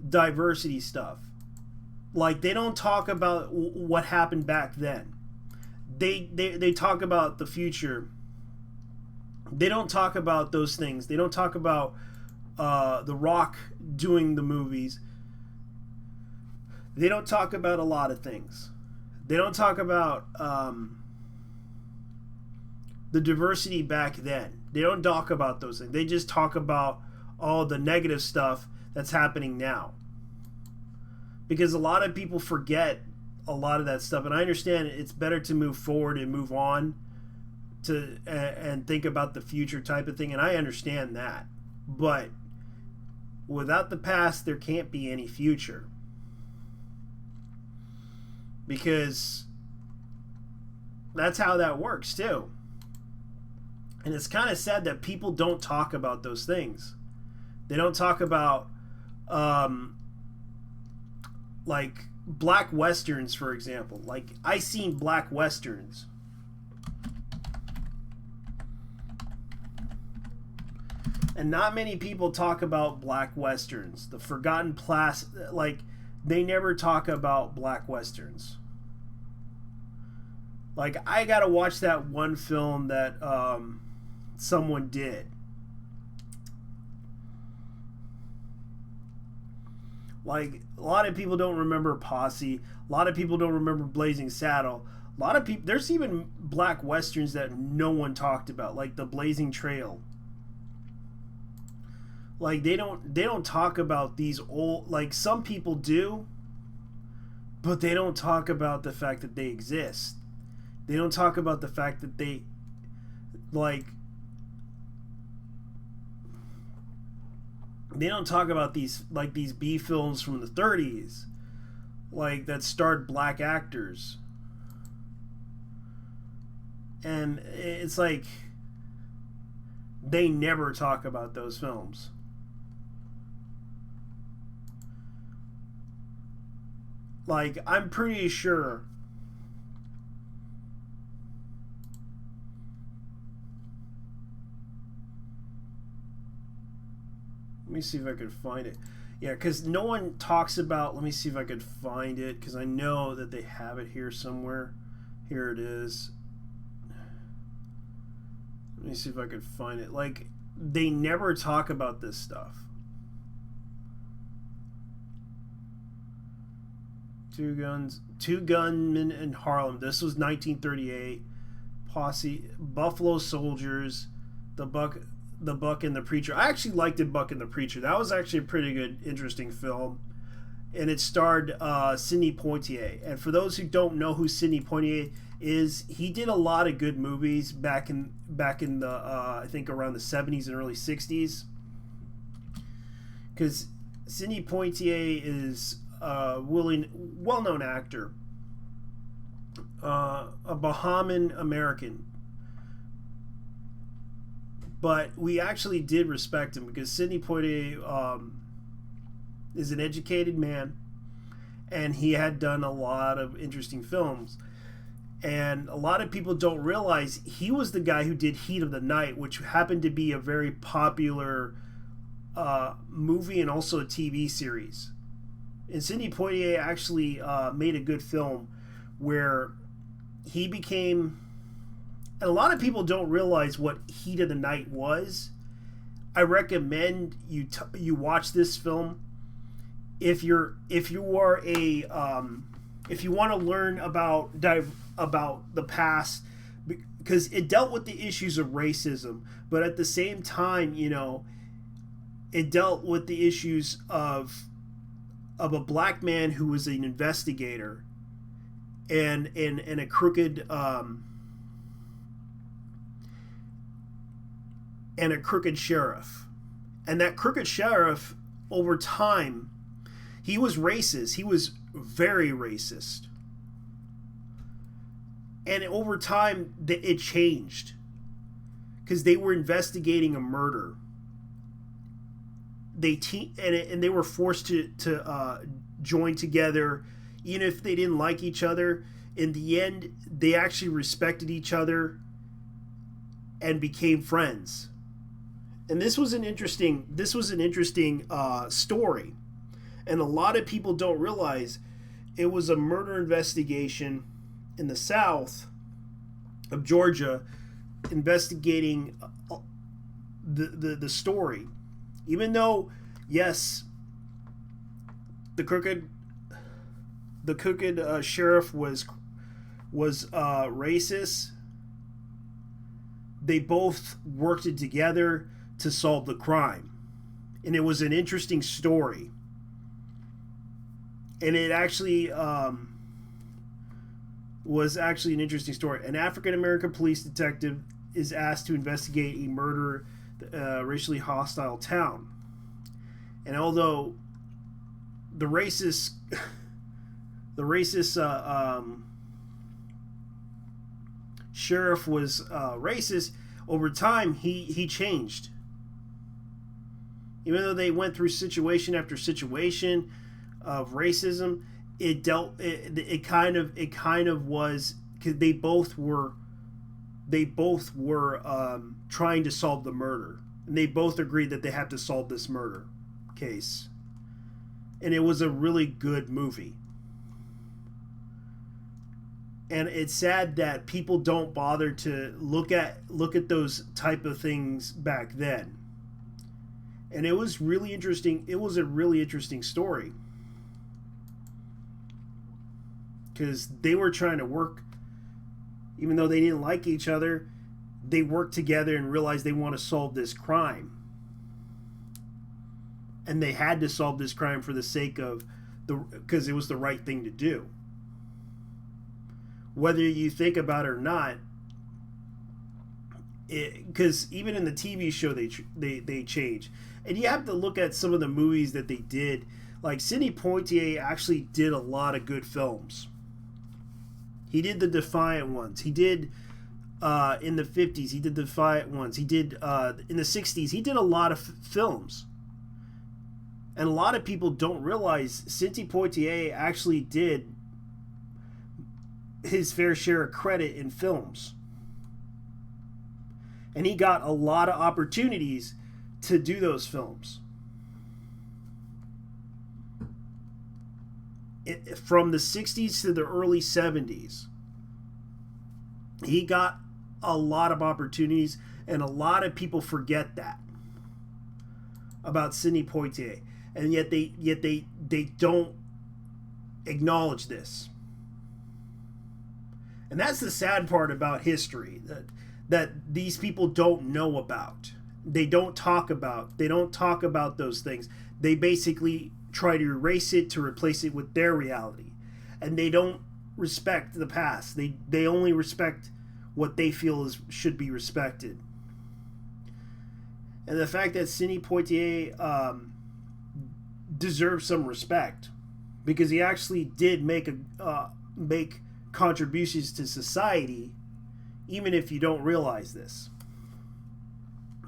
diversity stuff. Like, they don't talk about what happened back then. They talk about the future. They don't talk about those things. They don't talk about The Rock doing the movies. They don't talk about a lot of things. They don't talk about the diversity back then. They don't talk about those things. They just talk about all the negative stuff that's happening now. Because a lot of people forget a lot of that stuff, and I understand it's better to move forward and move on to and think about the future type of thing, and I understand that. But without the past, there can't be any future. Because that's how that works too. And it's kind of sad that people don't talk about those things. They don't talk about like black westerns, for example. Like, I seen black westerns. And not many people talk about black westerns. The forgotten past, like, they never talk about black westerns. Like, I gotta watch that one film that someone did. Like, a lot of people don't remember Posse. A lot of people don't remember Blazing Saddle. A lot of people, there's even black westerns that no one talked about, like the Blazing Trail. Like, they don't talk about these old, like, some people do, but they don't talk about the fact that they exist. They don't talk about the fact that they, like, they don't talk about these, like, these B films from the 30s, like, that starred black actors. And it's like, they never talk about those films. Like, I'm pretty sure let me see if I could find it. Yeah, because no one talks about, let me see if I could find it, because I know that they have it here somewhere. Here it is. Let me see if I could find it. Like, they never talk about this stuff. Two Gunmen in Harlem. This was 1938. Posse, Buffalo Soldiers, the Buck and the Preacher. I actually liked it, Buck and the Preacher. That was actually a pretty good, interesting film. And it starred Sidney Poitier. And for those who don't know who Sidney Poitier is, he did a lot of good movies back in the I think around the 70s and early 60s. Because Sidney Poitier is a well-known actor, a Bahamian American. But we actually did respect him because Sidney Poitier is an educated man, and he had done a lot of interesting films. And a lot of people don't realize he was the guy who did Heat of the Night, which happened to be a very popular movie and also a TV series. And Sidney Poitier actually made a good film where he became... And a lot of people don't realize what Heat of the Night was. I recommend you watch this film if you want to learn about the past, because it dealt with the issues of racism, but at the same time, you know, it dealt with the issues of a black man who was an investigator and a crooked and a crooked sheriff. And that crooked sheriff, over time, he was racist. He was very racist. And over time, it changed. Because they were investigating a murder. And they were forced to join together, even if they didn't like each other. In the end, they actually respected each other and became friends. And this was an interesting story. And a lot of people don't realize it was a murder investigation in the south of Georgia, investigating the story. Even though, yes, the crooked sheriff was racist, they both worked it together to solve the crime. And it was an interesting story. And it actually was actually an interesting story. An African-American police detective is asked to investigate a murder, racially hostile town. And although the racist sheriff was racist, over time he changed. Even though they went through situation after situation of racism, it kind of was, because they both were trying to solve the murder, and they both agreed that they had to solve this murder case. And it was a really good movie. And it's sad that people don't bother to look at those type of things back then. And it was really interesting. It was a really interesting story, because they were trying to work, even though they didn't like each other, they worked together and realized they want to solve this crime. And they had to solve this crime for the sake of because it was the right thing to do. Whether you think about it or not, because even in the TV show they change. And you have to look at some of the movies that they did. Like Sidney Poitier actually did a lot of good films. He did the Defiant ones. He did in the 50s. He did the Defiant ones. He did in the 60s. He did a lot of films. And a lot of people don't realize Sidney Poitier actually did his fair share of credit in films. And he got a lot of opportunities to do those films. From the 60s to the early 70s, he got a lot of opportunities, and a lot of people forget that about Sidney Poitier, and yet they don't acknowledge this. And that's the sad part about history, that these people don't know about. They don't talk about those things. They basically try to erase it to replace it with their reality. And they don't respect the past. They only respect what they feel should be respected. And the fact that Sidney Poitier deserves some respect, because he actually did make contributions to society, even if you don't realize this.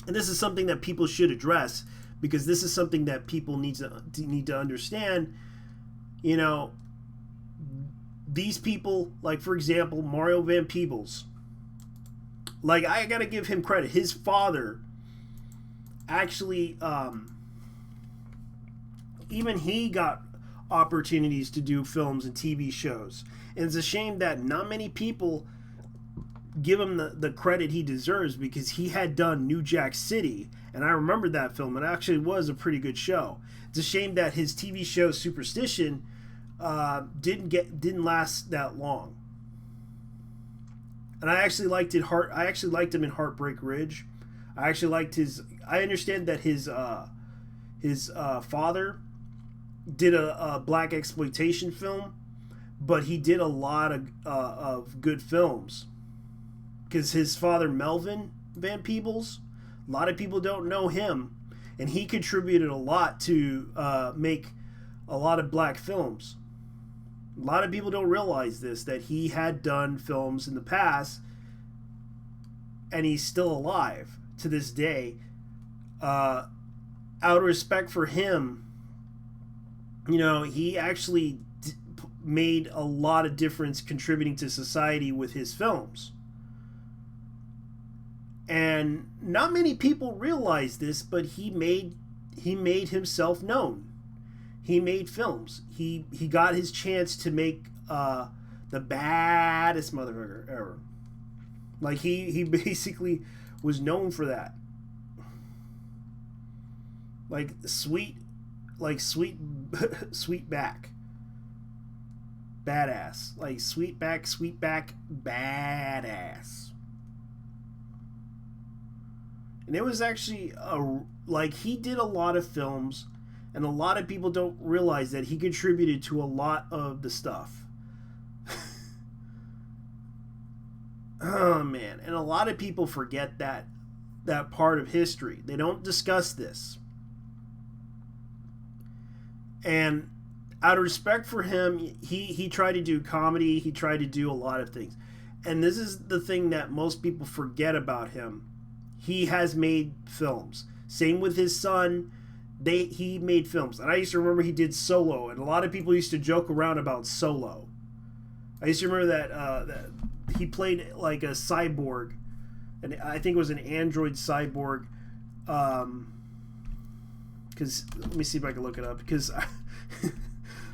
And this is something that people should address, because this is something that people need to understand. You know, these people, like for example, Mario Van Peebles. Like, I gotta give him credit. His father actually, even he got opportunities to do films and TV shows. And it's a shame that not many people give him the credit he deserves, because he had done New Jack City, and I remember that film. It actually was a pretty good show. It's a shame that his TV show Superstition didn't last that long. And I actually liked him in Heartbreak Ridge. I actually liked I understand that his father did a black exploitation film, but he did a lot of good films. Because his father, Melvin Van Peebles, A lot of people don't know him, and he contributed a lot to make a lot of black films. A lot of people don't realize this, that he had done films in the past, and he's still alive to this day. Out of respect for him, you know, he actually made a lot of difference contributing to society with his films. And not many people realize this, but he made himself known. He made films. He got his chance to make the baddest motherfucker ever. Like he basically was known for that. Like sweet back. Badass. Like sweet back, badass. And it was actually like he did a lot of films, and a lot of people don't realize that he contributed to a lot of the stuff. Oh man, and a lot of people forget that part of history. They don't discuss this. And out of respect for him, he tried to do comedy, he tried to do a lot of things. And this is the thing that most people forget about him. He has made films. Same with his son. He made films. And I used to remember he did Solo, and a lot of people used to joke around about Solo. I used to remember that he played like a cyborg, and I think it was an android cyborg. Because let me see if I can look it up. Because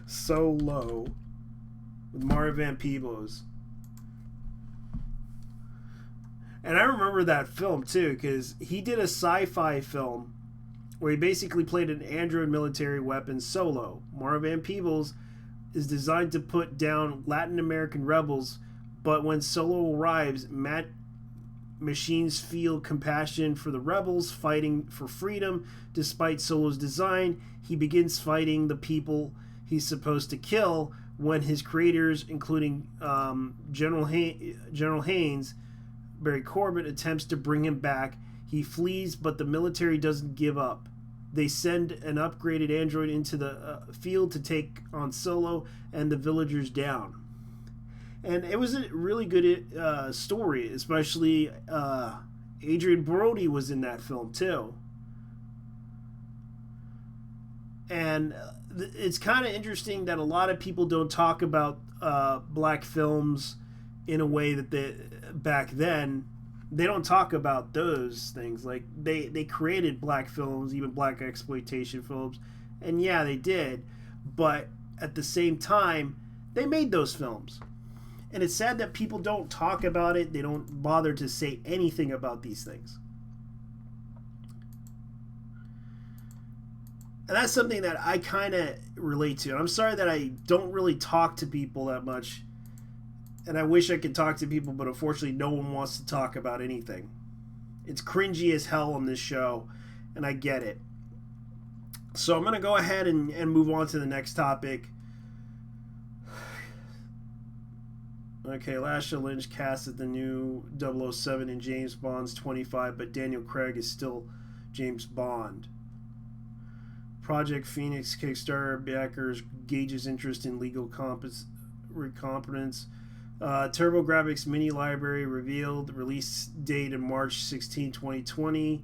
Solo with Mario Van Peebles. And I remember that film too, because he did a sci-fi film where he basically played an android military weapon, Solo. Mario Van Peebles is designed to put down Latin American rebels, but when Solo arrives, machines feel compassion for the rebels fighting for freedom. Despite Solo's design, he begins fighting the people he's supposed to kill when his creators, including General Haynes, Barry Corbin, attempts to bring him back. He flees, but the military doesn't give up. They send an upgraded android into the field to take on Solo and the villagers down. And it was a really good story, especially Adrian Brody was in that film too. And it's kind of interesting that a lot of people don't talk about black films in a way that back then they don't talk about those things. Like they created black films, even black exploitation films, and yeah, they did, but at the same time they made those films. And it's sad that people don't talk about it. They don't bother to say anything about these things. And that's something that I kind of relate to. And I'm sorry that I don't really talk to people that much. And I wish I could talk to people, but unfortunately no one wants to talk about anything. It's cringy as hell on this show, and I get it. So I'm going to go ahead and move on to the next topic. Okay, Lasha Lynch casted the new 007 in James Bond's 25, but Daniel Craig is still James Bond. Project Phoenix Kickstarter backers gauges interest in legal competence. TurboGrafx mini library revealed. Release date in March 16, 2020.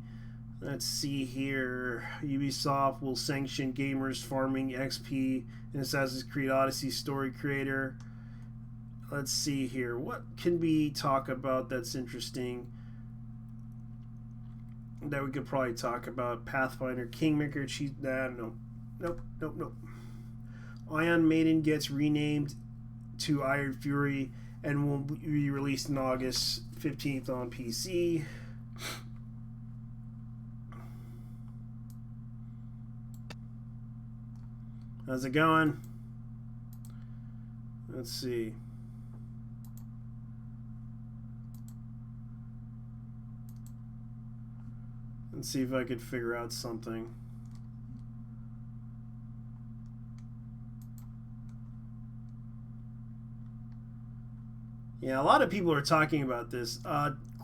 Let's see here. Ubisoft will sanction gamers farming XP in Assassin's Creed Odyssey story creator. Let's see here. What can we talk about that's interesting that we could probably talk about? Pathfinder, Kingmaker, Nope. Iron Maiden gets renamed to Iron Fury and will be released on August 15th on PC. How's it going? Let's see. Let's see if I could figure out something. Yeah, a lot of people are talking about this.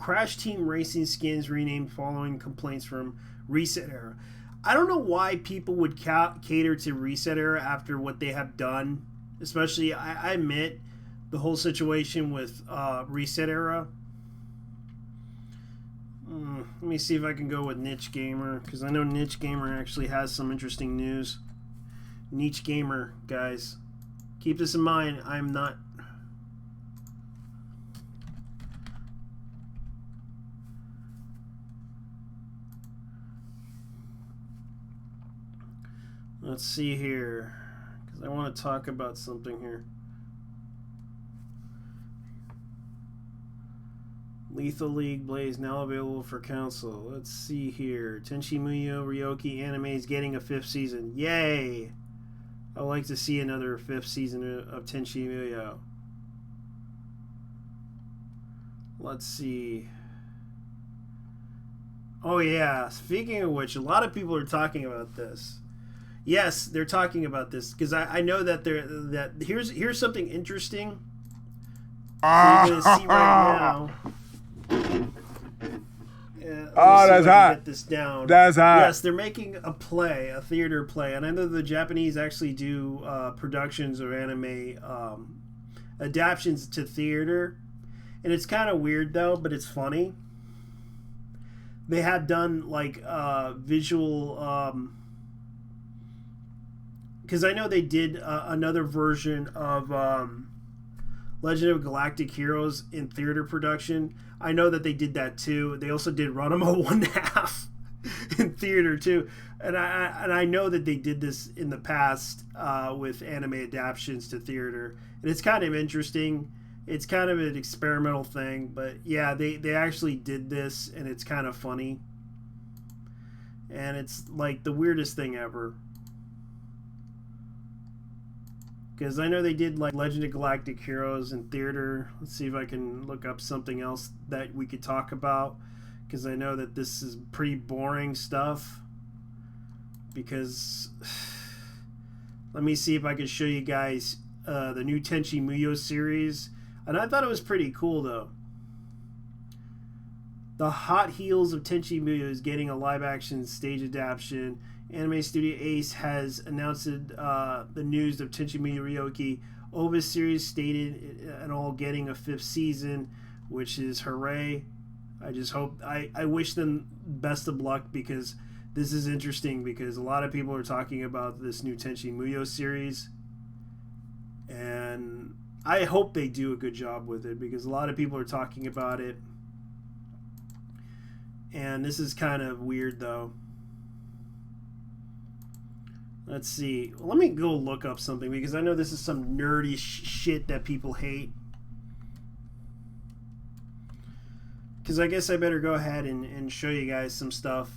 Crash Team Racing skins renamed following complaints from Reset Era. I don't know why people would cater to Reset Era after what they have done. Especially, I admit, the whole situation with Reset Era. Let me see if I can go with Niche Gamer, because I know Niche Gamer actually has some interesting news. Niche Gamer, guys. Keep this in mind. I'm not... Let's see here, because I want to talk about something here. Lethal League Blaze now available for console. Let's see here. Tenchi Muyo Ryoki anime is getting a 5th season. Yay! I'd like to see another 5th season of Tenchi Muyo. Let's see. Oh yeah, speaking of which, a lot of people are talking about this. Yes, they're talking about this because I know that here's something interesting. So you're gonna see right now. Oh, that's hot. Get this down. That's hot. Yes, they're making a play, a theater play, and I know the Japanese actually do productions of anime adaptations to theater, and it's kind of weird though, but it's funny. They had done like visual, because I know they did another version of Legend of Galactic Heroes in theater production. I know that they did that too. They also did Ranma 1/2 in theater too, and I know that they did this in the past with anime adaptations to theater, and it's kind of interesting. It's kind of an experimental thing, but yeah, they actually did this, and it's kind of funny, and it's like the weirdest thing ever. Because I know they did like Legend of Galactic Heroes in theater. Let's see if I can look up something else that we could talk about. Because I know that this is pretty boring stuff. Because let me see if I can show you guys the new Tenchi Muyo series. And I thought it was pretty cool though. The Hot Heels of Tenchi Muyo is getting a live action stage adaptation. Anime Studio Ace has announced the news of Tenchi Muyo Ryoki. Ova's series stated and all getting a 5th season, which is hooray. I just hope, I wish them best of luck because this is interesting because a lot of people are talking about this new Tenchi Muyo series. And I hope they do a good job with it because a lot of people are talking about it. And this is kind of weird though. Let's see. Let me go look up something because I know this is some nerdy shit that people hate. Because I guess I better go ahead and show you guys some stuff.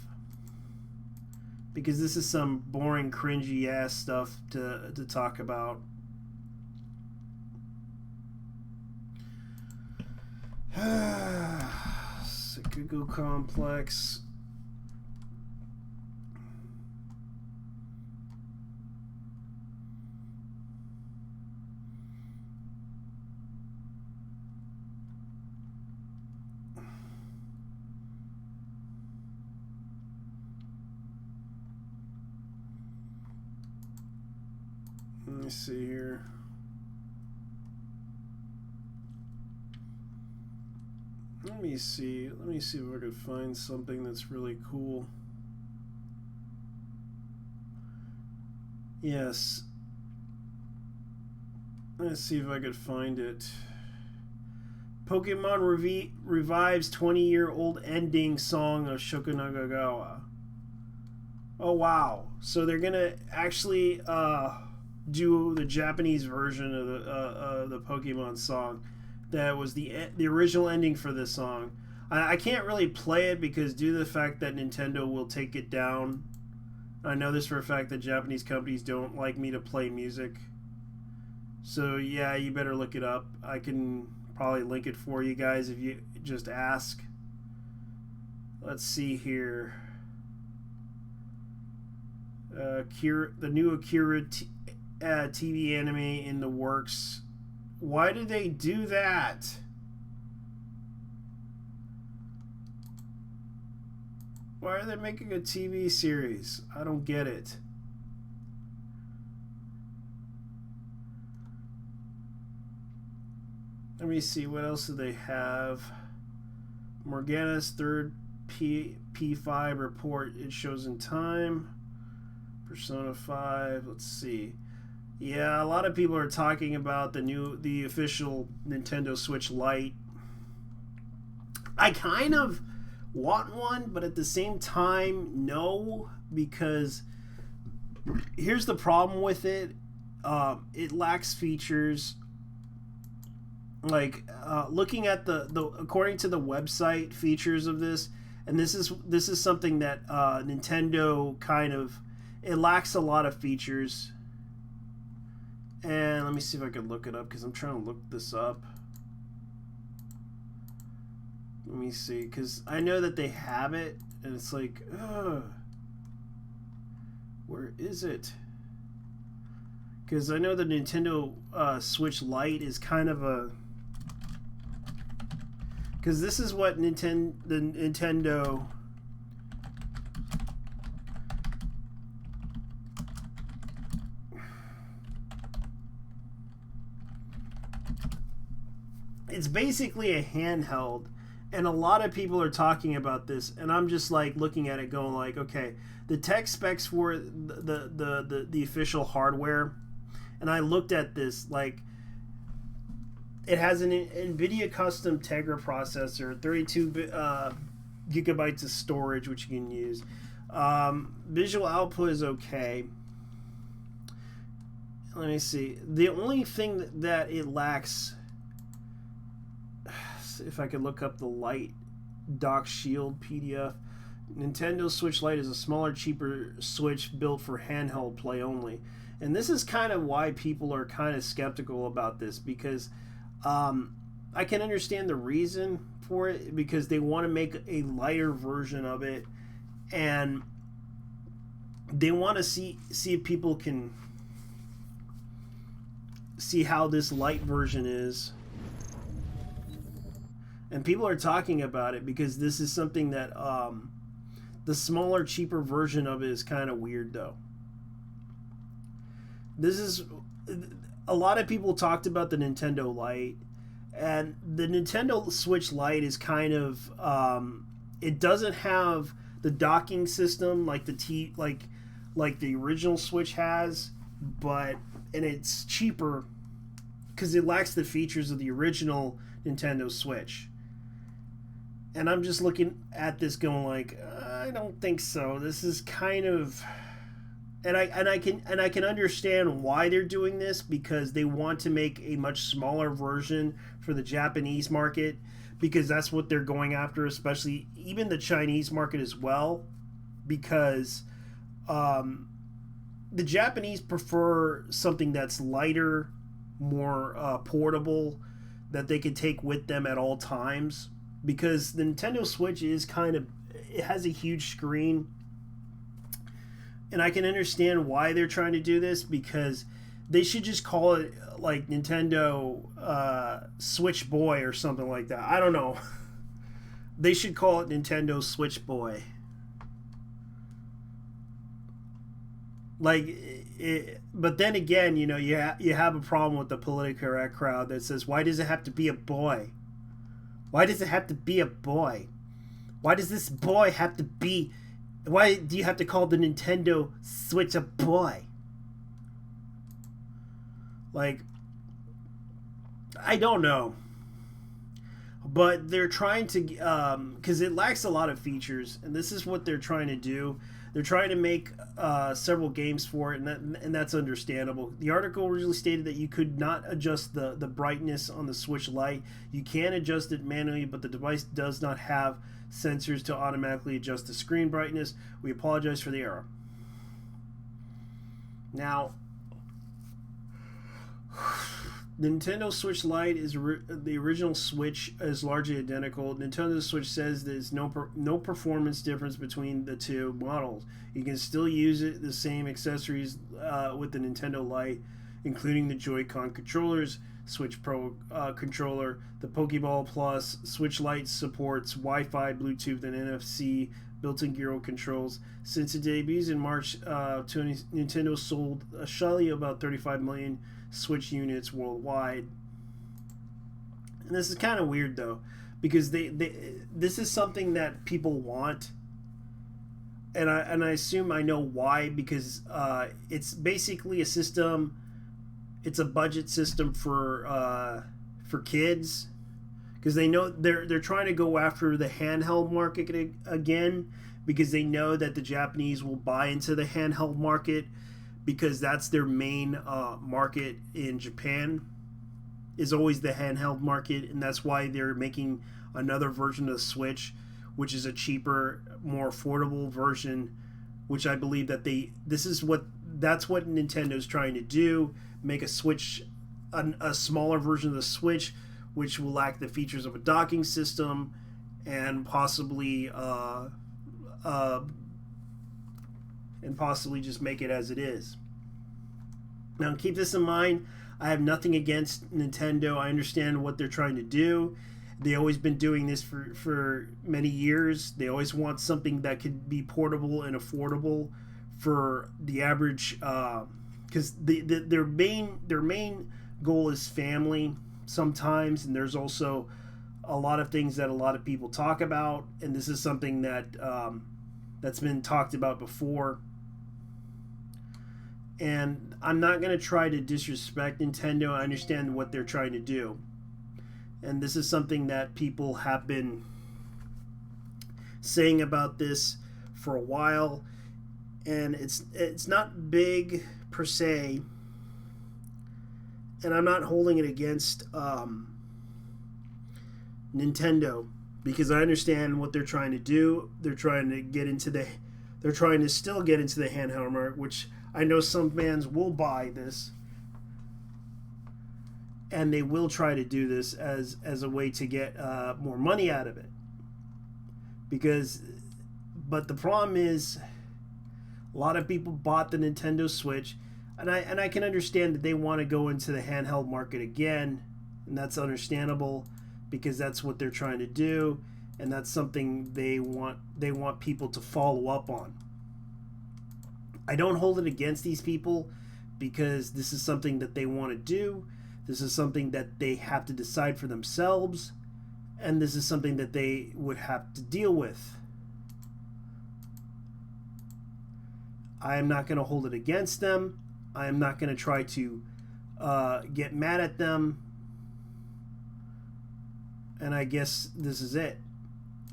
Because this is some boring, cringy ass stuff to talk about. Sekugo Complex. Let me see here. Let me see if I could find something that's really cool. Yes. Let's see if I could find it. Pokemon revives 20-year-old ending song of Shokunagagawa. Oh wow. So they're gonna actually do the Japanese version of the Pokemon song. That was the original ending for this song. I can't really play it because due to the fact that Nintendo will take it down. I know this for a fact that Japanese companies don't like me to play music. So yeah, you better look it up. I can probably link it for you guys if you just ask. Let's see here. The new Akira TV anime in the works. Why did they do that? Why are they making a TV series? I don't get it. Let me see, what else do they have? Morgana's third P5 report, it shows in time. Persona 5, let's see. Yeah, a lot of people are talking about the official Nintendo Switch Lite. I kind of want one, but at the same time, no, because here's the problem with it. It lacks features. Like looking at the according to the website features of this, and this is something that Nintendo kind of, it lacks a lot of features. And let me see if I can look it up, because I'm trying to look this up. Let me see, because I know that they have it, and it's like, where is it? Because I know the Nintendo Switch Lite is kind of a... Because this is what the Nintendo... It's basically a handheld, and a lot of people are talking about this, and I'm just like looking at it going like, okay, the tech specs for the official hardware, and I looked at this, like, it has an NVIDIA custom Tegra processor, 32 gigabytes of storage, which you can use. Visual output is okay. Let me see. The only thing that it lacks, if I could look up the Lite Dock Shield PDF. Nintendo Switch Lite is a smaller, cheaper Switch built for handheld play only. And this is kind of why people are kind of skeptical about this, because I can understand the reason for it, because they want to make a lighter version of it, and they want to see if people can see how this light version is. And people are talking about it because this is something that the smaller, cheaper version of it is kind of weird, though. This is... A lot of people talked about the Nintendo Lite, and the Nintendo Switch Lite is kind of... it doesn't have the docking system like like the original Switch has, and it's cheaper because it lacks the features of the original Nintendo Switch. And I'm just looking at this going like, I don't think so. This is kind of, and I can understand why they're doing this, because they want to make a much smaller version for the Japanese market, because that's what they're going after, especially even the Chinese market as well, because the Japanese prefer something that's lighter, more portable, that they can take with them at all times. Because the Nintendo Switch is it has a huge screen, and I can understand why they're trying to do this, because they should just call it like Nintendo Switch Boy or something like that. I don't know. They should call it Nintendo Switch Boy. Like, but then again, you know, you have a problem with the politically correct crowd that says, why does it have to be a boy? Why does it have to be a boy? Why does this boy have to be... Why do you have to call the Nintendo Switch a boy? Like, I don't know. But they're trying to... because it lacks a lot of features, and this is what they're trying to do. They're trying to make several games for it, and that's understandable. The article originally stated that you could not adjust the brightness on the Switch Lite. You can adjust it manually, but the device does not have sensors to automatically adjust the screen brightness. We apologize for the error. Now, the Nintendo Switch Lite is the original Switch is largely identical. Nintendo Switch says there's no performance difference between the two models. You can still use the same accessories with the Nintendo Lite, including the Joy-Con controllers, Switch Pro controller, the Pokeball Plus. Switch Lite supports Wi-Fi, Bluetooth, and NFC built-in gyro controls. Since it debuts in March 20, Nintendo sold shyly about 35 million Switch units worldwide. And this is kind of weird though, because this is something that people want, and I assume I know why, because it's basically a system. It's a budget system for kids, because they know they're trying to go after the handheld market again, because they know that the Japanese will buy into the handheld market, because that's their main market in Japan, is always the handheld market, and that's why they're making another version of the Switch, which is a cheaper, more affordable version, which I believe that that's what Nintendo's trying to do, make a Switch, a smaller version of the Switch, which will lack the features of a docking system, and possibly just make it as it is. Now keep this in mind, I have nothing against Nintendo. I understand what they're trying to do. They've always been doing this for many years. They always want something that could be portable and affordable for the average, because their main goal is family sometimes, and there's also a lot of things that a lot of people talk about, and this is something that that's been talked about before. And I'm not going to try to disrespect Nintendo. I understand what they're trying to do. And this is something that people have been saying about this for a while. And it's not big per se. And I'm not holding it against Nintendo, because I understand what they're trying to do. They're trying to still get into the handheld market, which I know some fans will buy this, and they will try to do this as a way to get more money out of it. But the problem is, a lot of people bought the Nintendo Switch, and I can understand that they want to go into the handheld market again, and that's understandable, because that's what they're trying to do, and that's something they want people to follow up on. I don't hold it against these people, because this is something that they want to do. This is something that they have to decide for themselves, and this is something that they would have to deal with. I am not going to hold it against them. I am not going to try to get mad at them. And I guess this is it,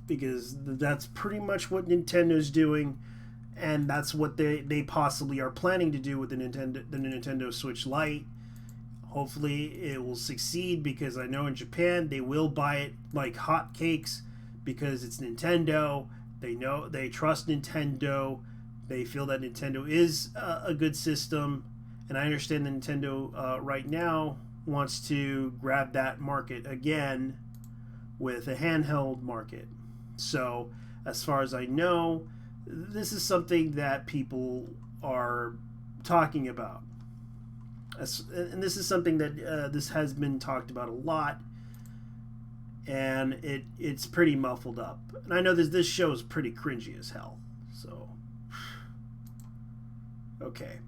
because that's pretty much what Nintendo's doing. And that's what they possibly are planning to do with the Nintendo Switch Lite. Hopefully it will succeed, because I know in Japan they will buy it like hotcakes, because it's Nintendo. They trust Nintendo. They feel that Nintendo is a good system, and I understand that Nintendo right now wants to grab that market again with a handheld market. So as far as I know, this is something that people are talking about, and this is something that this has been talked about a lot, and it's pretty muffled up. And I know this show is pretty cringy as hell, so okay.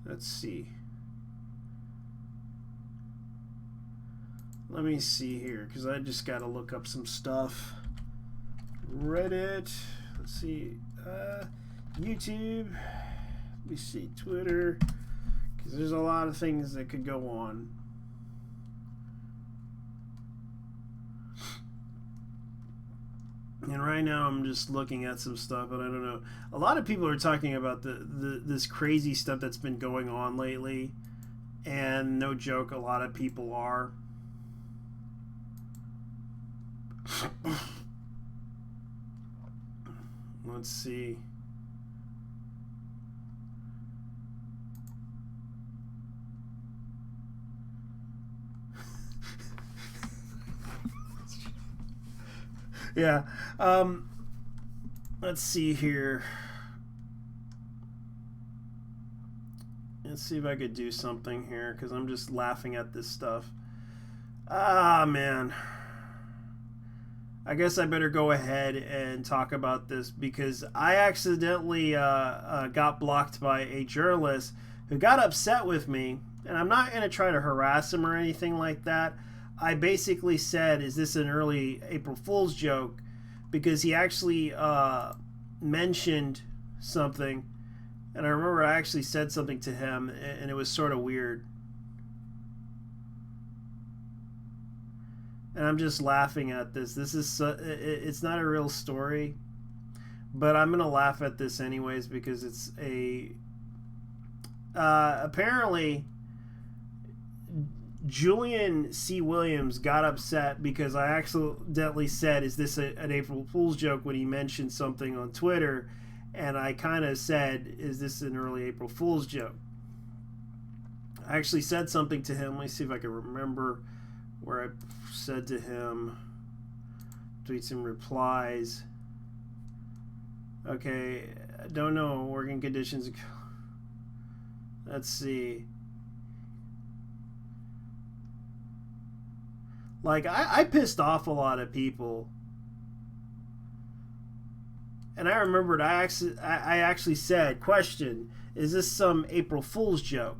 Let's see. Let me see here, because I just got to look up some stuff. Reddit. Let's see. YouTube. Let me see. Twitter. Because there's a lot of things that could go on. And right now I'm just looking at some stuff, and I don't know. A lot of people are talking about this crazy stuff that's been going on lately. And no joke, a lot of people are. Let's see. Yeah. Let's see here. Let's see if I could do something here, because I'm just laughing at this stuff. Ah, man. I guess I better go ahead and talk about this, because I accidentally got blocked by a journalist who got upset with me, and I'm not going to try to harass him or anything like that. I basically said, is this an early April Fool's joke? Because he actually mentioned something, and I remember I actually said something to him, and it was sort of weird. And I'm just laughing at this. This is it's not a real story, but I'm gonna laugh at this anyways, because it's a apparently Julian C. Williams got upset because I accidentally said, is this an April Fool's joke, when he mentioned something on Twitter, and I kind of said, is this an early April Fool's joke? I actually said something to him. Let me see if I can remember where I said to him, tweets and replies. Okay, I don't know, working conditions. Let's see. Like, I pissed off a lot of people. And I remembered I actually said, question, is this some April Fool's joke?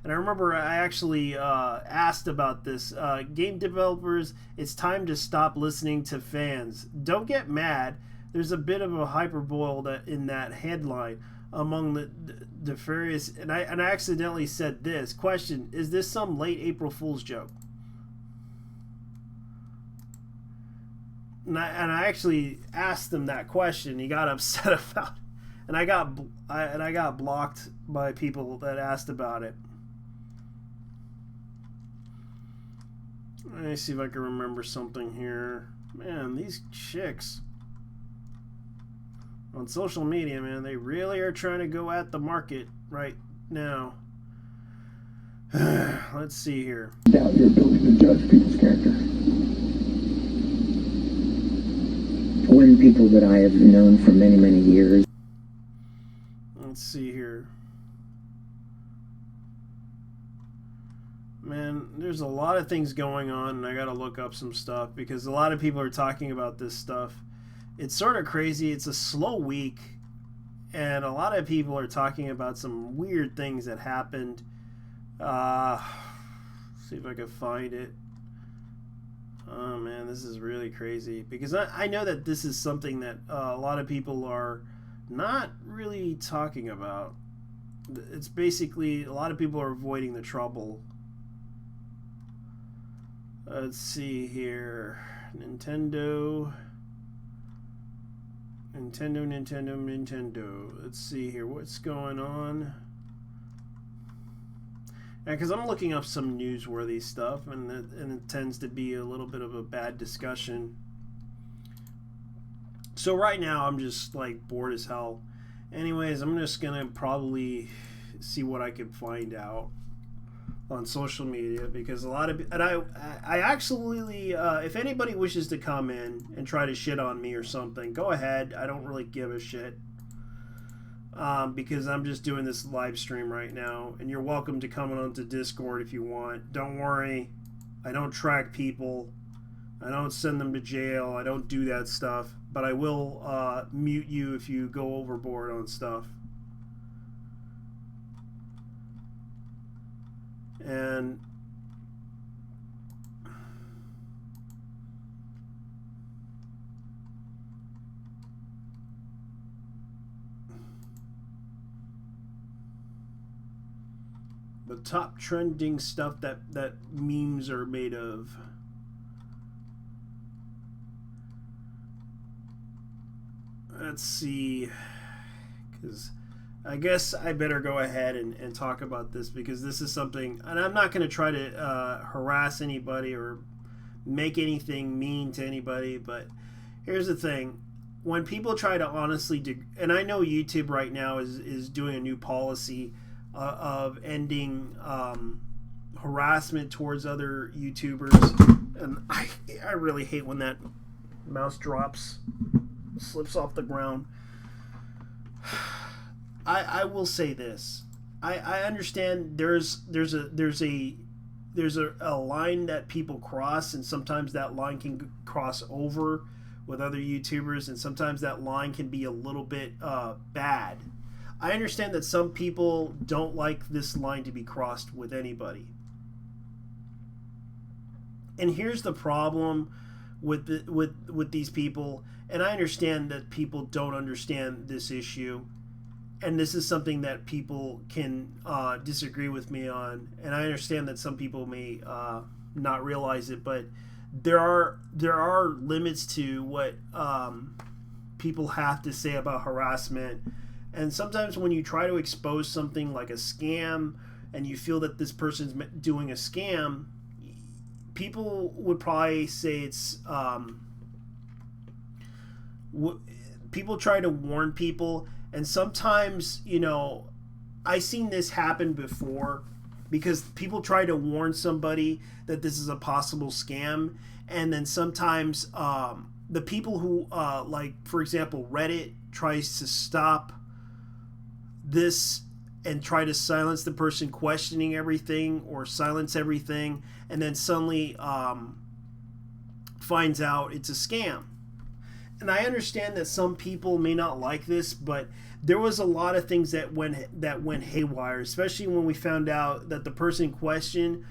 And I remember I actually asked about this. Game developers, it's time to stop listening to fans. Don't get mad. There's a bit of a hyperbole in that headline among the various. And I accidentally said this. Question, is this some late April Fool's joke? And I actually asked him that question. He got upset about it. And I got blocked by people that asked about it. Let me see if I can remember something here. Man, these chicks on social media, man, they really are trying to go at the market right now. Let's see here. Doubt your ability to judge people's character. 40 people that I have known for many, many years. Let's see here. Man, there's a lot of things going on, and I gotta look up some stuff, because a lot of people are talking about this stuff. It's sort of crazy. It's a slow week, and a lot of people are talking about some weird things that happened. See if I can find it. Oh man, this is really crazy, because I know that this is something that a lot of people are not really talking about. It's basically, a lot of people are avoiding the trouble. Let's see here. Nintendo. Let's see here. What's going on? Yeah, because I'm looking up some newsworthy stuff, and it tends to be a little bit of a bad discussion. So right now, I'm just like bored as hell. Anyways, I'm just gonna probably see what I can find out on social media, because a lot of, and I actually, if anybody wishes to come in and try to shit on me or something, go ahead. I don't really give a shit, because I'm just doing this live stream right now, and you're welcome to come onto Discord if you want. Don't worry, I don't track people, I don't send them to jail, I don't do that stuff, but I will mute you if you go overboard on stuff. And the top trending stuff that memes are made of. Let's see, because I guess I better go ahead and talk about this, because this is something, and I'm not going to try to harass anybody or make anything mean to anybody, but here's the thing. When people try to honestly, and I know YouTube right now is doing a new policy of ending harassment towards other YouTubers, and I really hate when that Mouse drops, slips off the ground. I will say this. I understand there's a line that people cross, and sometimes that line can cross over with other YouTubers, and sometimes that line can be a little bit bad. I understand that some people don't like this line to be crossed with anybody. And here's the problem with these people, and I understand that people don't understand this issue, and this is something that people can disagree with me on, and I understand that some people may not realize it, but there are limits to what people have to say about harassment. And sometimes when you try to expose something like a scam and you feel that this person's doing a scam, people would probably say it's people try to warn people, and sometimes, you know, I've seen this happen before because people try to warn somebody that this is a possible scam, and then sometimes the people who like, for example, Reddit tries to stop this and try to silence the person questioning everything or silence everything, and then suddenly finds out it's a scam. And I understand that some people may not like this, but there was a lot of things that went haywire, especially when we found out that the person in question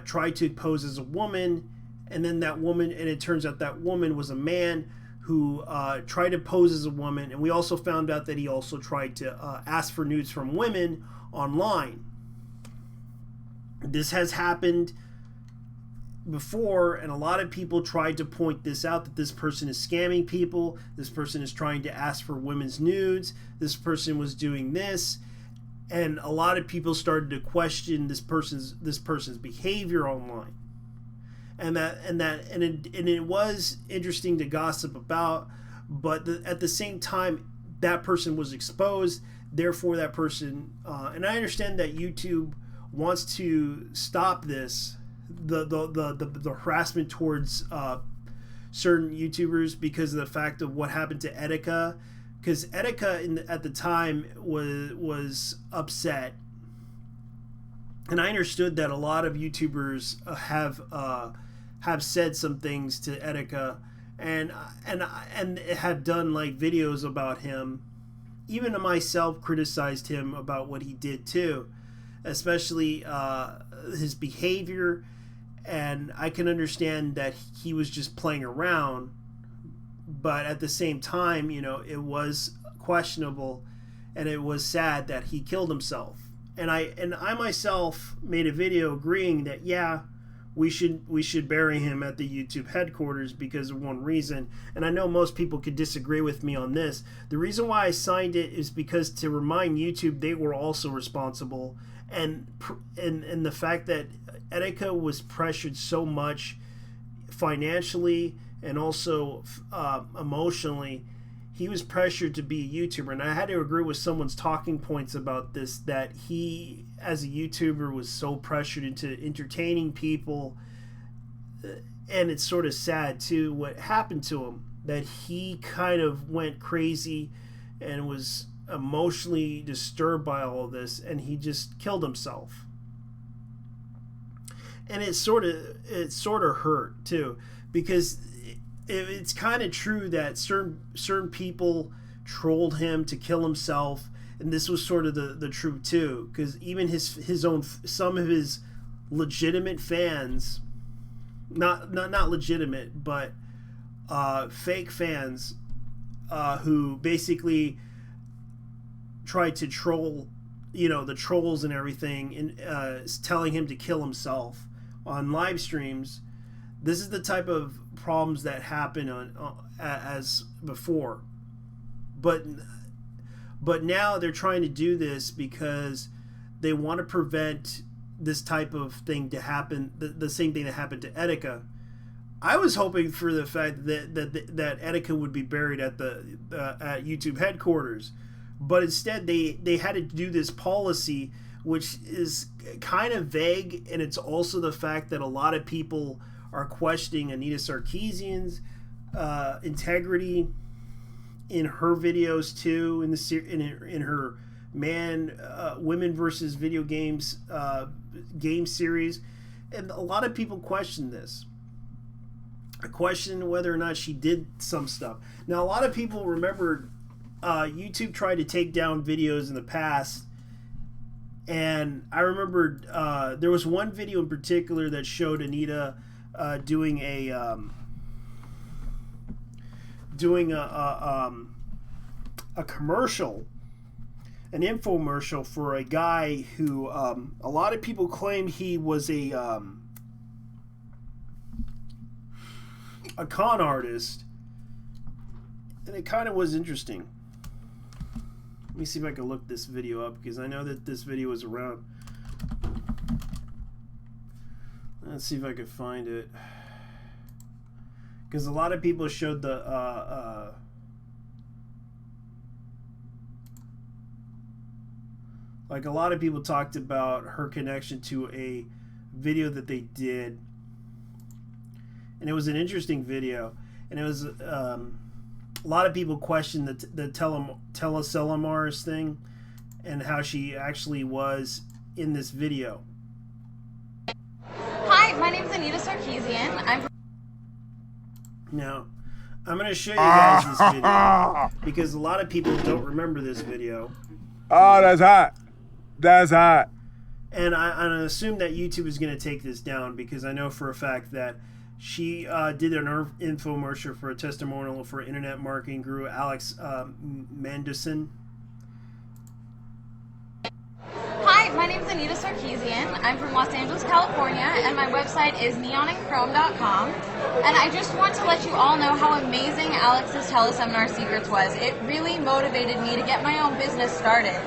tried to pose as a woman, and then that woman, and it turns out that woman was a man who tried to pose as a woman, and we also found out that he also tried to ask for nudes from women online. This has happened before, and a lot of people tried to point this out, that this person is scamming people, this person is trying to ask for women's nudes, this person was doing this, and a lot of people started to question this person's behavior online. And it was interesting to gossip about, but at the same time, that person was exposed. Therefore, that person, and I understand that YouTube wants to stop this, the harassment towards certain YouTubers because of the fact of what happened to Etika, because Etika at the time was upset. And I understood that a lot of YouTubers have said some things to Etika, and have done like videos about him. Even myself criticized him about what he did too, especially his behavior. And I can understand that he was just playing around, but at the same time, you know, it was questionable, and it was sad that he killed himself. And I myself made a video agreeing that, yeah, we should bury him at the YouTube headquarters because of one reason. And I know most people could disagree with me on this. The reason why I signed it is because to remind YouTube they were also responsible, and the fact that Etika was pressured so much financially and also emotionally. He was pressured to be a YouTuber, and I had to agree with someone's talking points about this, that he, as a YouTuber, was so pressured into entertaining people, and it's sort of sad, too, what happened to him, that he kind of went crazy and was emotionally disturbed by all of this, and he just killed himself. And it sort of hurt, too, because it's kind of true that certain people trolled him to kill himself, and this was sort of the truth too, because even his own, some of his legitimate fans, not legitimate, but fake fans, who basically tried to troll, you know, the trolls and everything, and telling him to kill himself on live streams. This is the type of problems that happen as before, but now they're trying to do this because they want to prevent this type of thing to happen. The same thing that happened to Etika. I was hoping for the fact that Etika would be buried at at YouTube headquarters, but instead they had to do this policy, which is kind of vague, and it's also the fact that a lot of people are questioning Anita Sarkeesian's integrity in her videos too, in her women versus video games game series, and a lot of people question this. I question whether or not she did some stuff. Now, a lot of people remember YouTube tried to take down videos in the past, and I remember there was one video in particular that showed Anita doing a commercial, an infomercial for a guy who a lot of people claim he was a con artist, and it kind of was interesting. Let me see if I can look this video up, because I know that this video was around. Let's see if I can find it, because a lot of people showed the like a lot of people talked about her connection to a video that they did, and it was an interesting video, and it was a lot of people questioned the Telesilla thing and how she actually was in this video. Hi, my name is Anita Sarkeesian. I'm from... Now, I'm going to show you guys this video because a lot of people don't remember this video. Oh, that's hot. That's hot. And I assume that YouTube is going to take this down, because I know for a fact that she did an infomercial for a testimonial for internet marketing guru Alex Manduson. Hi, my name is Anita Sarkeesian. I'm from Los Angeles, California, and my website is neonandchrome.com. And I just want to let you all know how amazing Alex's teleseminar secrets was. It really motivated me to get my own business started.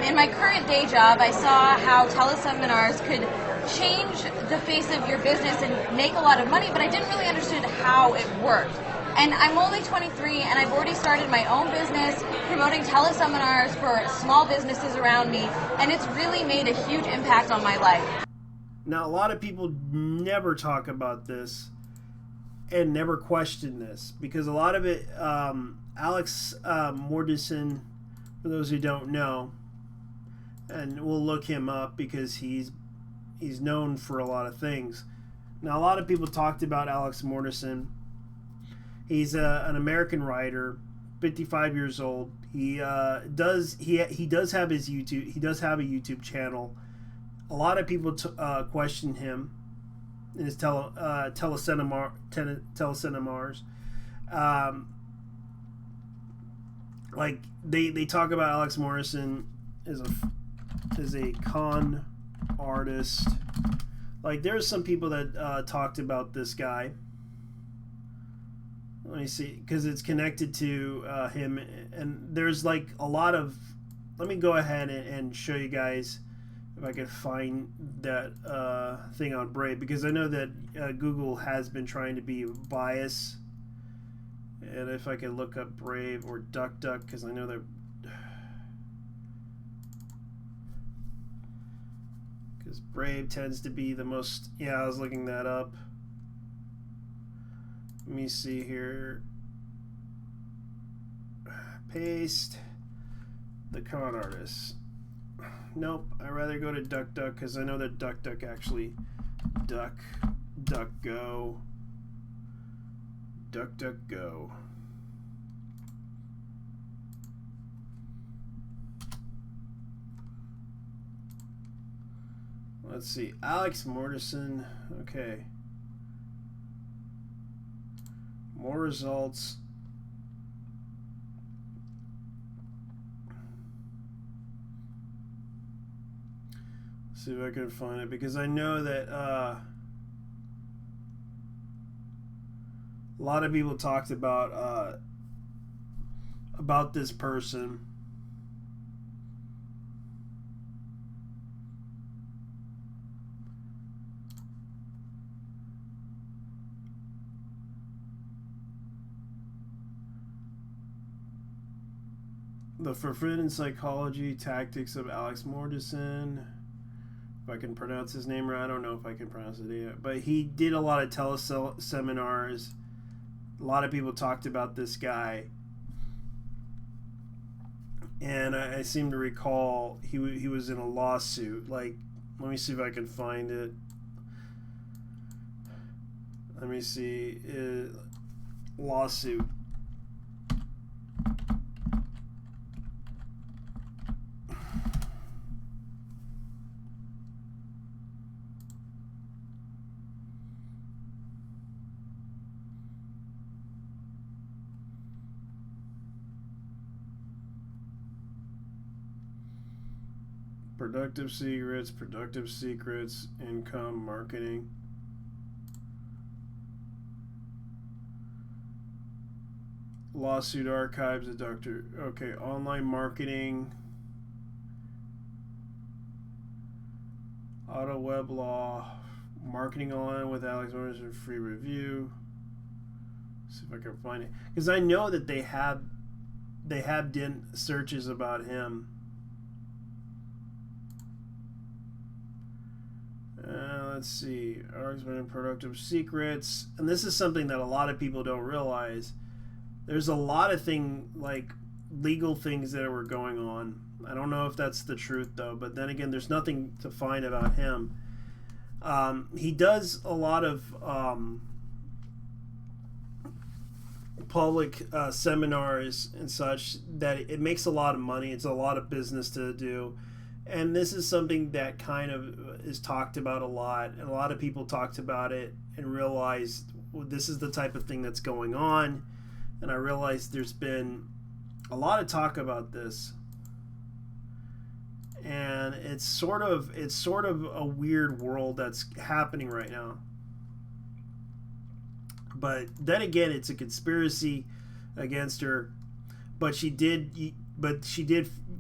In my current day job, I saw how teleseminars could change the face of your business and make a lot of money, but I didn't really understand how it worked. And I'm only 23, and I've already started my own business promoting teleseminars for small businesses around me, and it's really made a huge impact on my life. Now, a lot of people never talk about this and never question this, because a lot of it, Alex Mordison, for those who don't know, and we'll look him up because he's known for a lot of things. Now, a lot of people talked about Alex Mordison. He's an American writer, 55 years old. He does have his YouTube. He does have a YouTube channel. A lot of people question him in his teleseminars. Like they talk about Alex Mordison as a con artist. Like, there's some people that talked about this guy. Let me see, because it's connected to him, and there's like a lot of. Let me go ahead and show you guys if I can find that thing on Brave, because I know that Google has been trying to be biased. And if I can look up Brave or DuckDuck, because I know they're. Because Brave tends to be the most. Yeah, I was looking that up. Let me see here. Paste the con artist. Nope, I'd rather go to DuckDuck, because I know that DuckDuck actually DuckDuckGo. DuckDuckGo. Let's see, Alex Mordison. Okay. More results. See if I can find it, because I know that a lot of people talked about this person. The Forbidden Psychology Tactics of Alex Mordison. If I can pronounce his name right, I don't know if I can pronounce it yet. But he did a lot of teleseminars, A lot of people talked about this guy, and I seem to recall he was in a lawsuit. Like, let me see if I can find it. Let me see. Lawsuit. Productive secrets, income, marketing. Lawsuit archives, a doctor. Okay, online marketing. Auto web law. Marketing online with Alex Morris and free review. See if I can find it. Because I know that they have done searches about him. Let's see. Argument productive secrets. And this is something that a lot of people don't realize. There's a lot of legal things that were going on. I don't know if that's the truth, though. But then again, there's nothing to find about him. He does a lot of public seminars and such that it makes a lot of money. It's a lot of business to do. And this is something that kind of is talked about a lot. And a lot of people talked about it and realized, well, this is the type of thing that's going on. And I realized there's been a lot of talk about this. And it's sort of a weird world that's happening right now. But then again, it's a conspiracy against her. But she did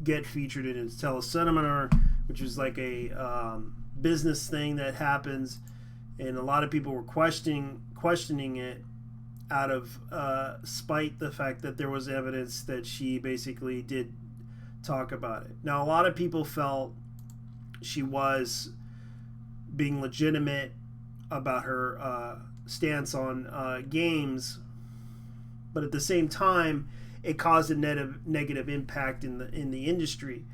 get featured in a teleseminar, which was like a business thing that happens, and a lot of people were questioning it out of spite the fact that there was evidence that she basically did talk about it. Now, a lot of people felt she was being legitimate about her stance on games, but at the same time, it caused a negative impact in the industry,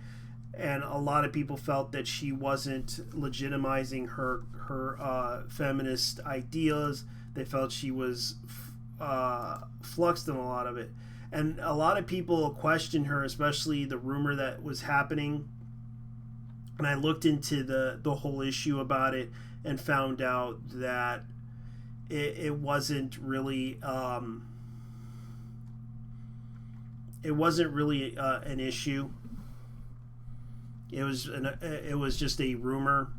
and a lot of people felt that she wasn't legitimizing her feminist ideas. They felt she was fluxed in a lot of it, and a lot of people questioned her, especially the rumor that was happening. And I looked into the whole issue about it and found out that it wasn't really. It wasn't really an issue. It was just a rumor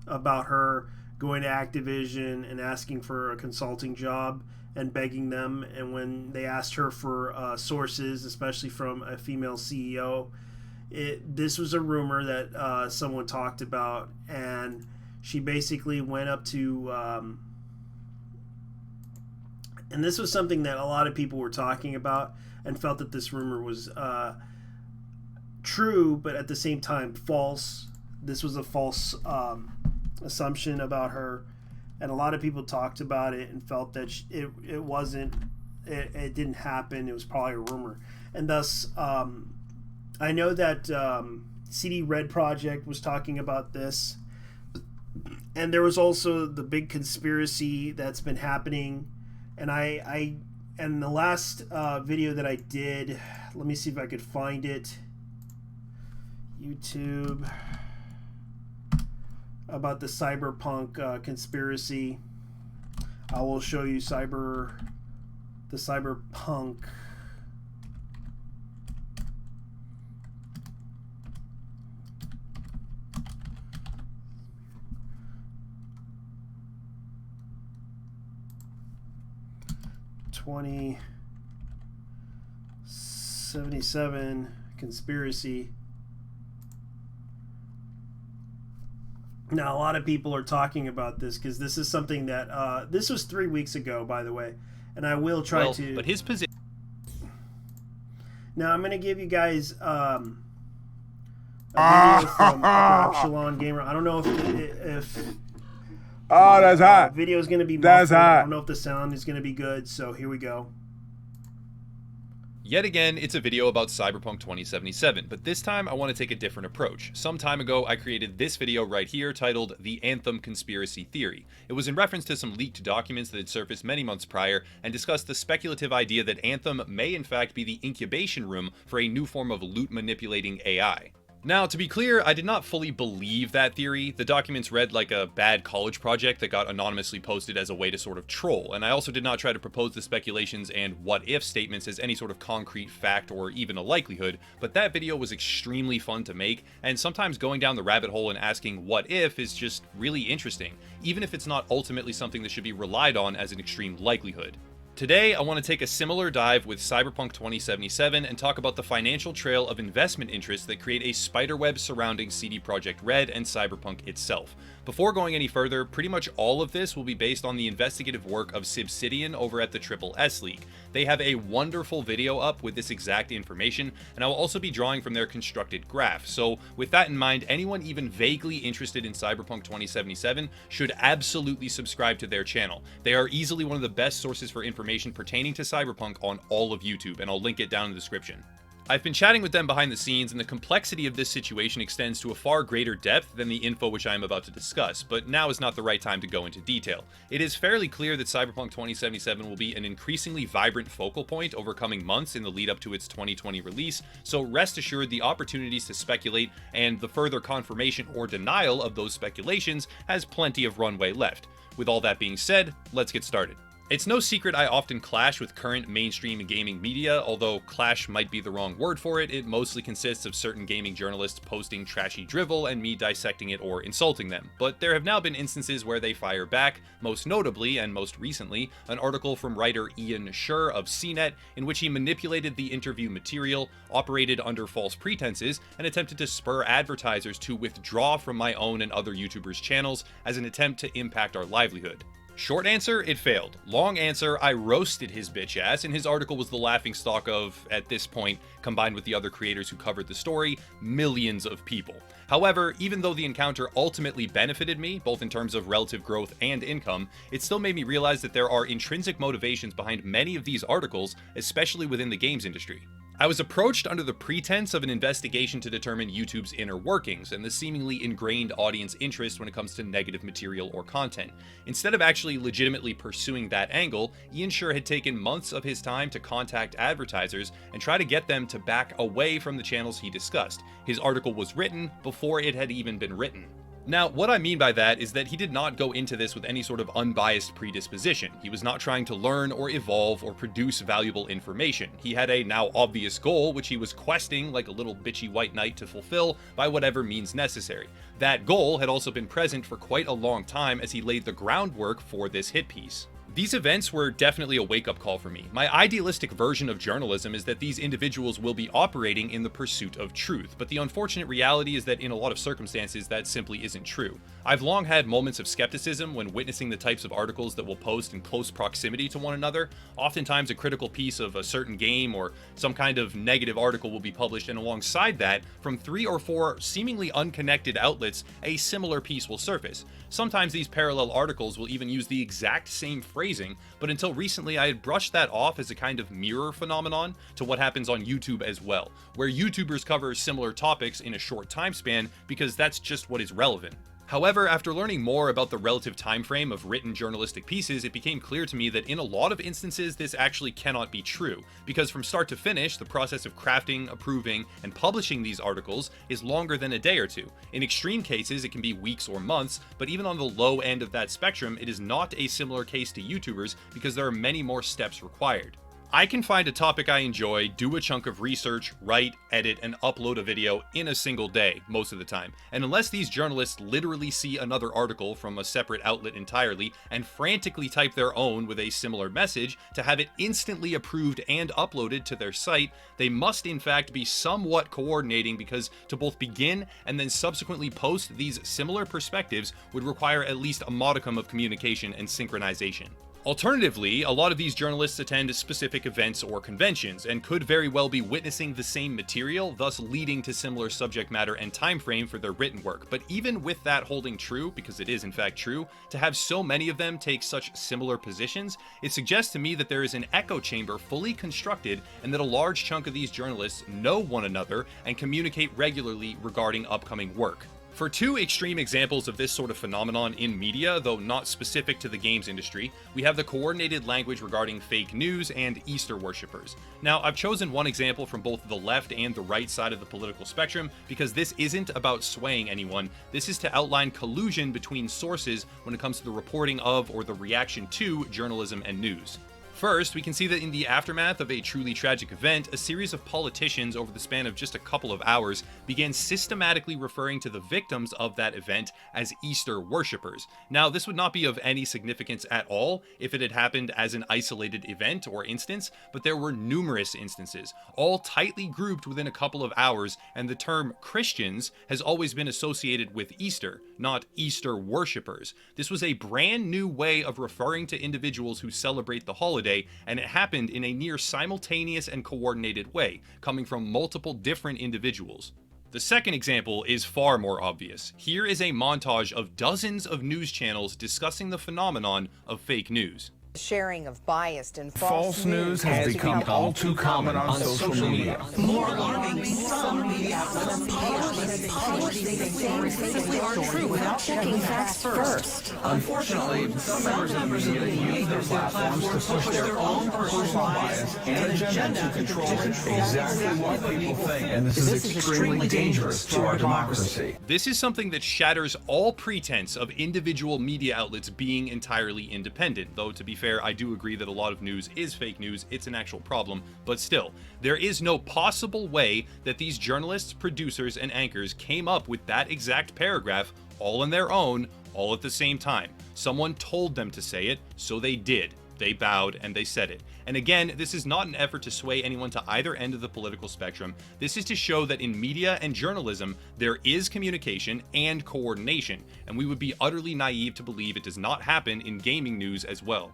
about her going to Activision and asking for a consulting job and begging them. And when they asked her for sources, especially from a female CEO, this was a rumor that someone talked about, and she basically went up to. And this was something that a lot of people were talking about and felt that this rumor was true, but at the same time false. This was a false assumption about her, and a lot of people talked about it and felt that it wasn't, it didn't happen. It was probably a rumor, and thus I know that CD Red Project was talking about this, and there was also the big conspiracy that's been happening. And and the last video that I did, let me see if I could find it. YouTube, about the cyberpunk conspiracy. I will show you the cyberpunk. $2077 conspiracy. Now, a lot of people are talking about this because this is something that this was 3 weeks ago, by the way, and I will try to. But his position. Now, I'm going to give you guys a video from Upper Epsilon Gamer. I don't know if Oh, that's hot. Video is going to be That's muffled. I hot. don't know if the sound is going to be good, so here we go. Yet again, it's a video about Cyberpunk 2077, but this time I want to take a different approach. Some time ago, I created this video right here titled The Anthem Conspiracy Theory. It was in reference to some leaked documents that had surfaced many months prior and discussed the speculative idea that Anthem may in fact be the incubation room for a new form of loot manipulating AI. Now, to be clear, I did not fully believe that theory. The documents read like a bad college project that got anonymously posted as a way to sort of troll, and I also did not try to propose the speculations and what-if statements as any sort of concrete fact or even a likelihood, but that video was extremely fun to make, and sometimes going down the rabbit hole and asking what if is just really interesting, even if it's not ultimately something that should be relied on as an extreme likelihood. Today, I want to take a similar dive with Cyberpunk 2077 and talk about the financial trail of investment interests that create a spiderweb surrounding CD Projekt Red and Cyberpunk itself. Before going any further, pretty much all of this will be based on the investigative work of Sibsidian over at the Triple S League. They have a wonderful video up with this exact information, and I will also be drawing from their constructed graph. So with that in mind, anyone even vaguely interested in Cyberpunk 2077 should absolutely subscribe to their channel. They are easily one of the best sources for information pertaining to Cyberpunk on all of YouTube, and I'll link it down in the description. I've been chatting with them behind the scenes, and the complexity of this situation extends to a far greater depth than the info which I am about to discuss, but now is not the right time to go into detail. It is fairly clear that Cyberpunk 2077 will be an increasingly vibrant focal point over coming months in the lead up to its 2020 release, so rest assured the opportunities to speculate and the further confirmation or denial of those speculations has plenty of runway left. With all that being said, let's get started. It's no secret I often clash with current mainstream gaming media, although clash might be the wrong word for it. It mostly consists of certain gaming journalists posting trashy drivel and me dissecting it or insulting them. But there have now been instances where they fire back, most notably, and most recently, an article from writer Ian Scher of CNET in which he manipulated the interview material, operated under false pretenses, and attempted to spur advertisers to withdraw from my own and other YouTubers' channels as an attempt to impact our livelihood. Short answer, it failed. Long answer, I roasted his bitch ass, and his article was the laughingstock of, at this point, combined with the other creators who covered the story, millions of people. However, even though the encounter ultimately benefited me, both in terms of relative growth and income, it still made me realize that there are intrinsic motivations behind many of these articles, especially within the games industry. I was approached under the pretense of an investigation to determine YouTube's inner workings and the seemingly ingrained audience interest when it comes to negative material or content. Instead of actually legitimately pursuing that angle, Ian Scher had taken months of his time to contact advertisers and try to get them to back away from the channels he discussed. His article was written before it had even been written. Now, what I mean by that is that he did not go into this with any sort of unbiased predisposition. He was not trying to learn or evolve or produce valuable information. He had a now obvious goal, which he was questing like a little bitchy white knight to fulfill by whatever means necessary. That goal had also been present for quite a long time as he laid the groundwork for this hit piece. These events were definitely a wake-up call for me. My idealistic version of journalism is that these individuals will be operating in the pursuit of truth, but the unfortunate reality is that in a lot of circumstances that simply isn't true. I've long had moments of skepticism when witnessing the types of articles that will post in close proximity to one another. Oftentimes a critical piece of a certain game or some kind of negative article will be published, and alongside that, from 3 or 4 seemingly unconnected outlets, a similar piece will surface. Sometimes these parallel articles will even use the exact same phrasing, but until recently I had brushed that off as a kind of mirror phenomenon to what happens on YouTube as well, where YouTubers cover similar topics in a short time span because that's just what is relevant. However, after learning more about the relative time frame of written journalistic pieces, it became clear to me that in a lot of instances this actually cannot be true, because from start to finish, the process of crafting, approving, and publishing these articles is longer than a day or two. In extreme cases, it can be weeks or months, but even on the low end of that spectrum, it is not a similar case to YouTubers because there are many more steps required. I can find a topic I enjoy, do a chunk of research, write, edit, and upload a video in a single day, most of the time. And unless these journalists literally see another article from a separate outlet entirely and frantically type their own with a similar message to have it instantly approved and uploaded to their site, they must in fact be somewhat coordinating, because to both begin and then subsequently post these similar perspectives would require at least a modicum of communication and synchronization. Alternatively, a lot of these journalists attend specific events or conventions and could very well be witnessing the same material, thus leading to similar subject matter and time frame for their written work. But even with that holding true, because it is in fact true, to have so many of them take such similar positions, it suggests to me that there is an echo chamber fully constructed and that a large chunk of these journalists know one another and communicate regularly regarding upcoming work. For two extreme examples of this sort of phenomenon in media, though not specific to the games industry, we have the coordinated language regarding fake news and Easter worshippers. Now, I've chosen one example from both the left and the right side of the political spectrum because this isn't about swaying anyone. This is to outline collusion between sources when it comes to the reporting of or the reaction to journalism and news. First, we can see that in the aftermath of a truly tragic event, a series of politicians over the span of just a couple of hours began systematically referring to the victims of that event as Easter worshippers. Now, this would not be of any significance at all if it had happened as an isolated event or instance, but there were numerous instances, all tightly grouped within a couple of hours, and the term Christians has always been associated with Easter, not Easter worshippers. This was a brand new way of referring to individuals who celebrate the holiday, and it happened in a near simultaneous and coordinated way, coming from multiple different individuals. The second example is far more obvious. Here is a montage of dozens of news channels discussing the phenomenon of fake news. Sharing of biased and False news has become all too common on social media. More alarming, some media outlets publish they are true without checking facts first. Unfortunately, some members of the media use their platforms to push their own personal bias and agenda to control exactly what people think. And this is extremely dangerous to our democracy. This is something that shatters all pretense of individual media outlets being entirely independent, though to be fair, I do agree that a lot of news is fake news. It's an actual problem, but still, there is no possible way that these journalists, producers, and anchors came up with that exact paragraph all on their own, all at the same time. Someone told them to say it, so they did. They bowed and they said it. And again, this is not an effort to sway anyone to either end of the political spectrum. This is to show that in media and journalism, there is communication and coordination, and we would be utterly naive to believe it does not happen in gaming news as well.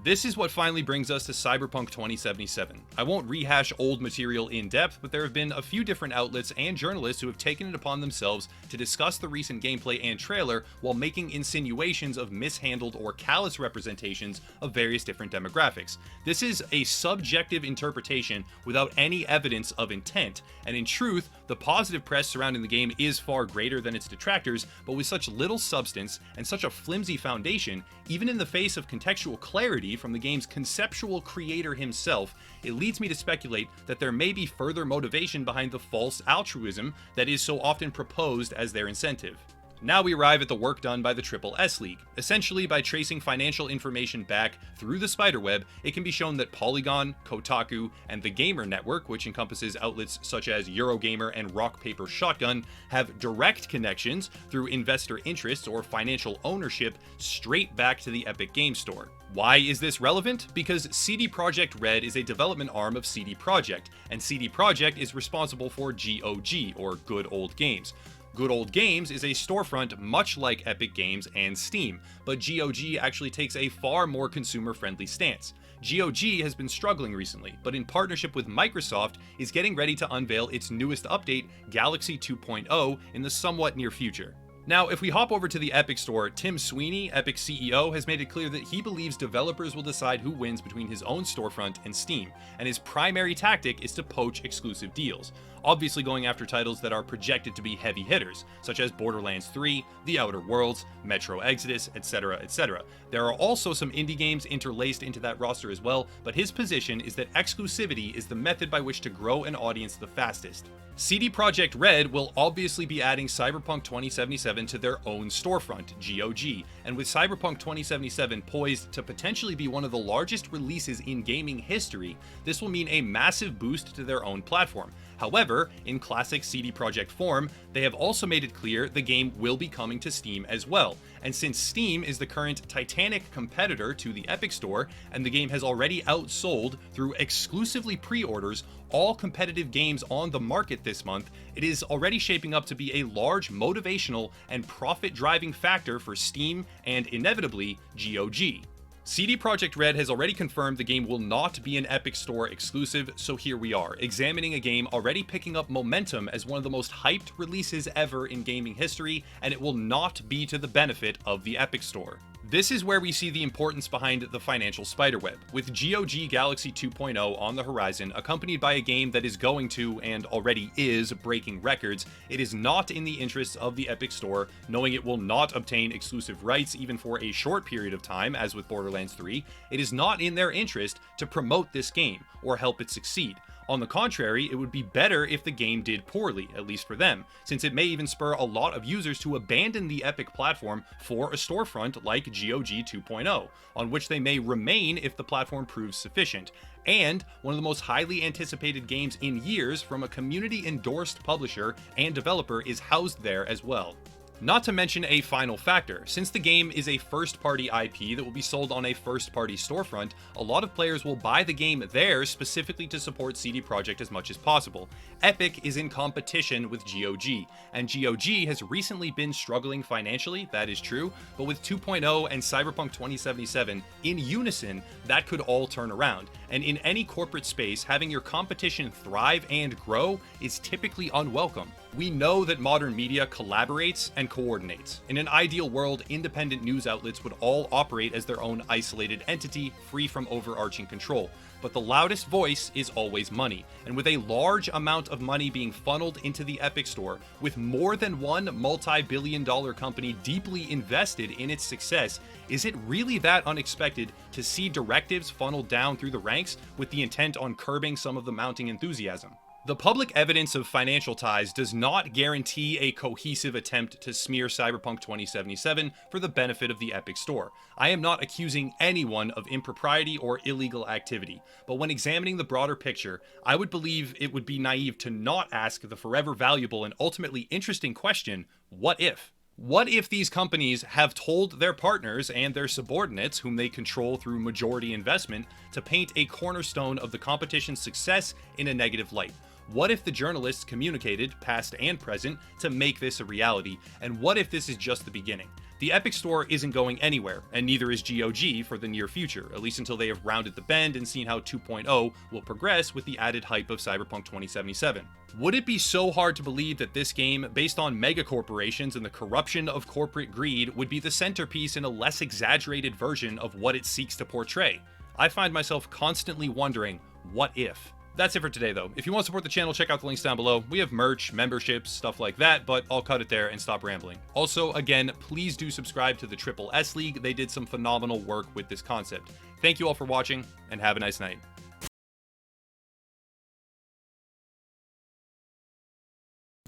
This is what finally brings us to Cyberpunk 2077. I won't rehash old material in depth, but there have been a few different outlets and journalists who have taken it upon themselves to discuss the recent gameplay and trailer while making insinuations of mishandled or callous representations of various different demographics. This is a subjective interpretation without any evidence of intent, and in truth, the positive press surrounding the game is far greater than its detractors, but with such little substance and such a flimsy foundation, even in the face of contextual clarity from the game's conceptual creator himself, it leads me to speculate that there may be further motivation behind the false altruism that is so often proposed as their incentive. Now we arrive at the work done by the SSS League. Essentially, by tracing financial information back through the spiderweb, it can be shown that Polygon, Kotaku, and the Gamer Network, which encompasses outlets such as Eurogamer and Rock Paper Shotgun, have direct connections through investor interests or financial ownership straight back to the Epic Games Store. Why is this relevant? Because CD Projekt Red is a development arm of CD Projekt, and CD Projekt is responsible for GOG, or Good Old Games. Good Old Games is a storefront much like Epic Games and Steam, but GOG actually takes a far more consumer-friendly stance. GOG has been struggling recently, but in partnership with Microsoft is getting ready to unveil its newest update, Galaxy 2.0, in the somewhat near future. Now, if we hop over to the Epic Store, Tim Sweeney, Epic CEO, has made it clear that he believes developers will decide who wins between his own storefront and Steam, and his primary tactic is to poach exclusive deals, obviously going after titles that are projected to be heavy hitters, such as Borderlands 3, The Outer Worlds, Metro Exodus, etc., etc. There are also some indie games interlaced into that roster as well, but his position is that exclusivity is the method by which to grow an audience the fastest. CD Projekt Red will obviously be adding Cyberpunk 2077 to their own storefront, GOG, and with Cyberpunk 2077 poised to potentially be one of the largest releases in gaming history, this will mean a massive boost to their own platform. However, in classic CD Projekt form, they have also made it clear the game will be coming to Steam as well. And since Steam is the current titanic competitor to the Epic Store, and the game has already outsold through exclusively pre-orders all competitive games on the market this month, it is already shaping up to be a large motivational and profit-driving factor for Steam and inevitably GOG. CD Projekt Red has already confirmed the game will not be an Epic Store exclusive, so here we are, examining a game already picking up momentum as one of the most hyped releases ever in gaming history, and it will not be to the benefit of the Epic Store. This is where we see the importance behind the financial spiderweb, with GOG Galaxy 2.0 on the horizon, accompanied by a game that is going to, and already is, breaking records. It is not in the interests of the Epic Store, knowing it will not obtain exclusive rights even for a short period of time, as with Borderlands 3. It is not in their interest to promote this game, or help it succeed. On the contrary, it would be better if the game did poorly, at least for them, since it may even spur a lot of users to abandon the Epic platform for a storefront like GOG 2.0, on which they may remain if the platform proves sufficient. And one of the most highly anticipated games in years from a community-endorsed publisher and developer is housed there as well. Not to mention a final factor, since the game is a first-party IP that will be sold on a first-party storefront, a lot of players will buy the game there specifically to support CD Projekt as much as possible. Epic is in competition with GOG, and GOG has recently been struggling financially, that is true, but with 2.0 and Cyberpunk 2077 in unison, that could all turn around. And in any corporate space, having your competition thrive and grow is typically unwelcome. We know that modern media collaborates and coordinates. In an ideal world, independent news outlets would all operate as their own isolated entity, free from overarching control. But the loudest voice is always money, and with a large amount of money being funneled into the Epic Store, with more than one multi-billion-dollar company deeply invested in its success, is it really that unexpected to see directives funneled down through the ranks with the intent on curbing some of the mounting enthusiasm? The public evidence of financial ties does not guarantee a cohesive attempt to smear Cyberpunk 2077 for the benefit of the Epic Store. I am not accusing anyone of impropriety or illegal activity, but when examining the broader picture, I would believe it would be naive to not ask the forever valuable and ultimately interesting question, what if? What if these companies have told their partners and their subordinates, whom they control through majority investment, to paint a cornerstone of the competition's success in a negative light? What if the journalists communicated, past and present, to make this a reality? And what if this is just the beginning? The Epic Store isn't going anywhere, and neither is GOG for the near future, at least until they have rounded the bend and seen how 2.0 will progress with the added hype of Cyberpunk 2077. Would it be so hard to believe that this game, based on megacorporations and the corruption of corporate greed, would be the centerpiece in a less exaggerated version of what it seeks to portray? I find myself constantly wondering, what if? That's it for today, though. If you want to support the channel, check out the links down below. We have merch, memberships, stuff like that, but I'll cut it there and stop rambling. Also, again, please do subscribe to the Triple S League. They did some phenomenal work with this concept. Thank you all for watching, and have a nice night.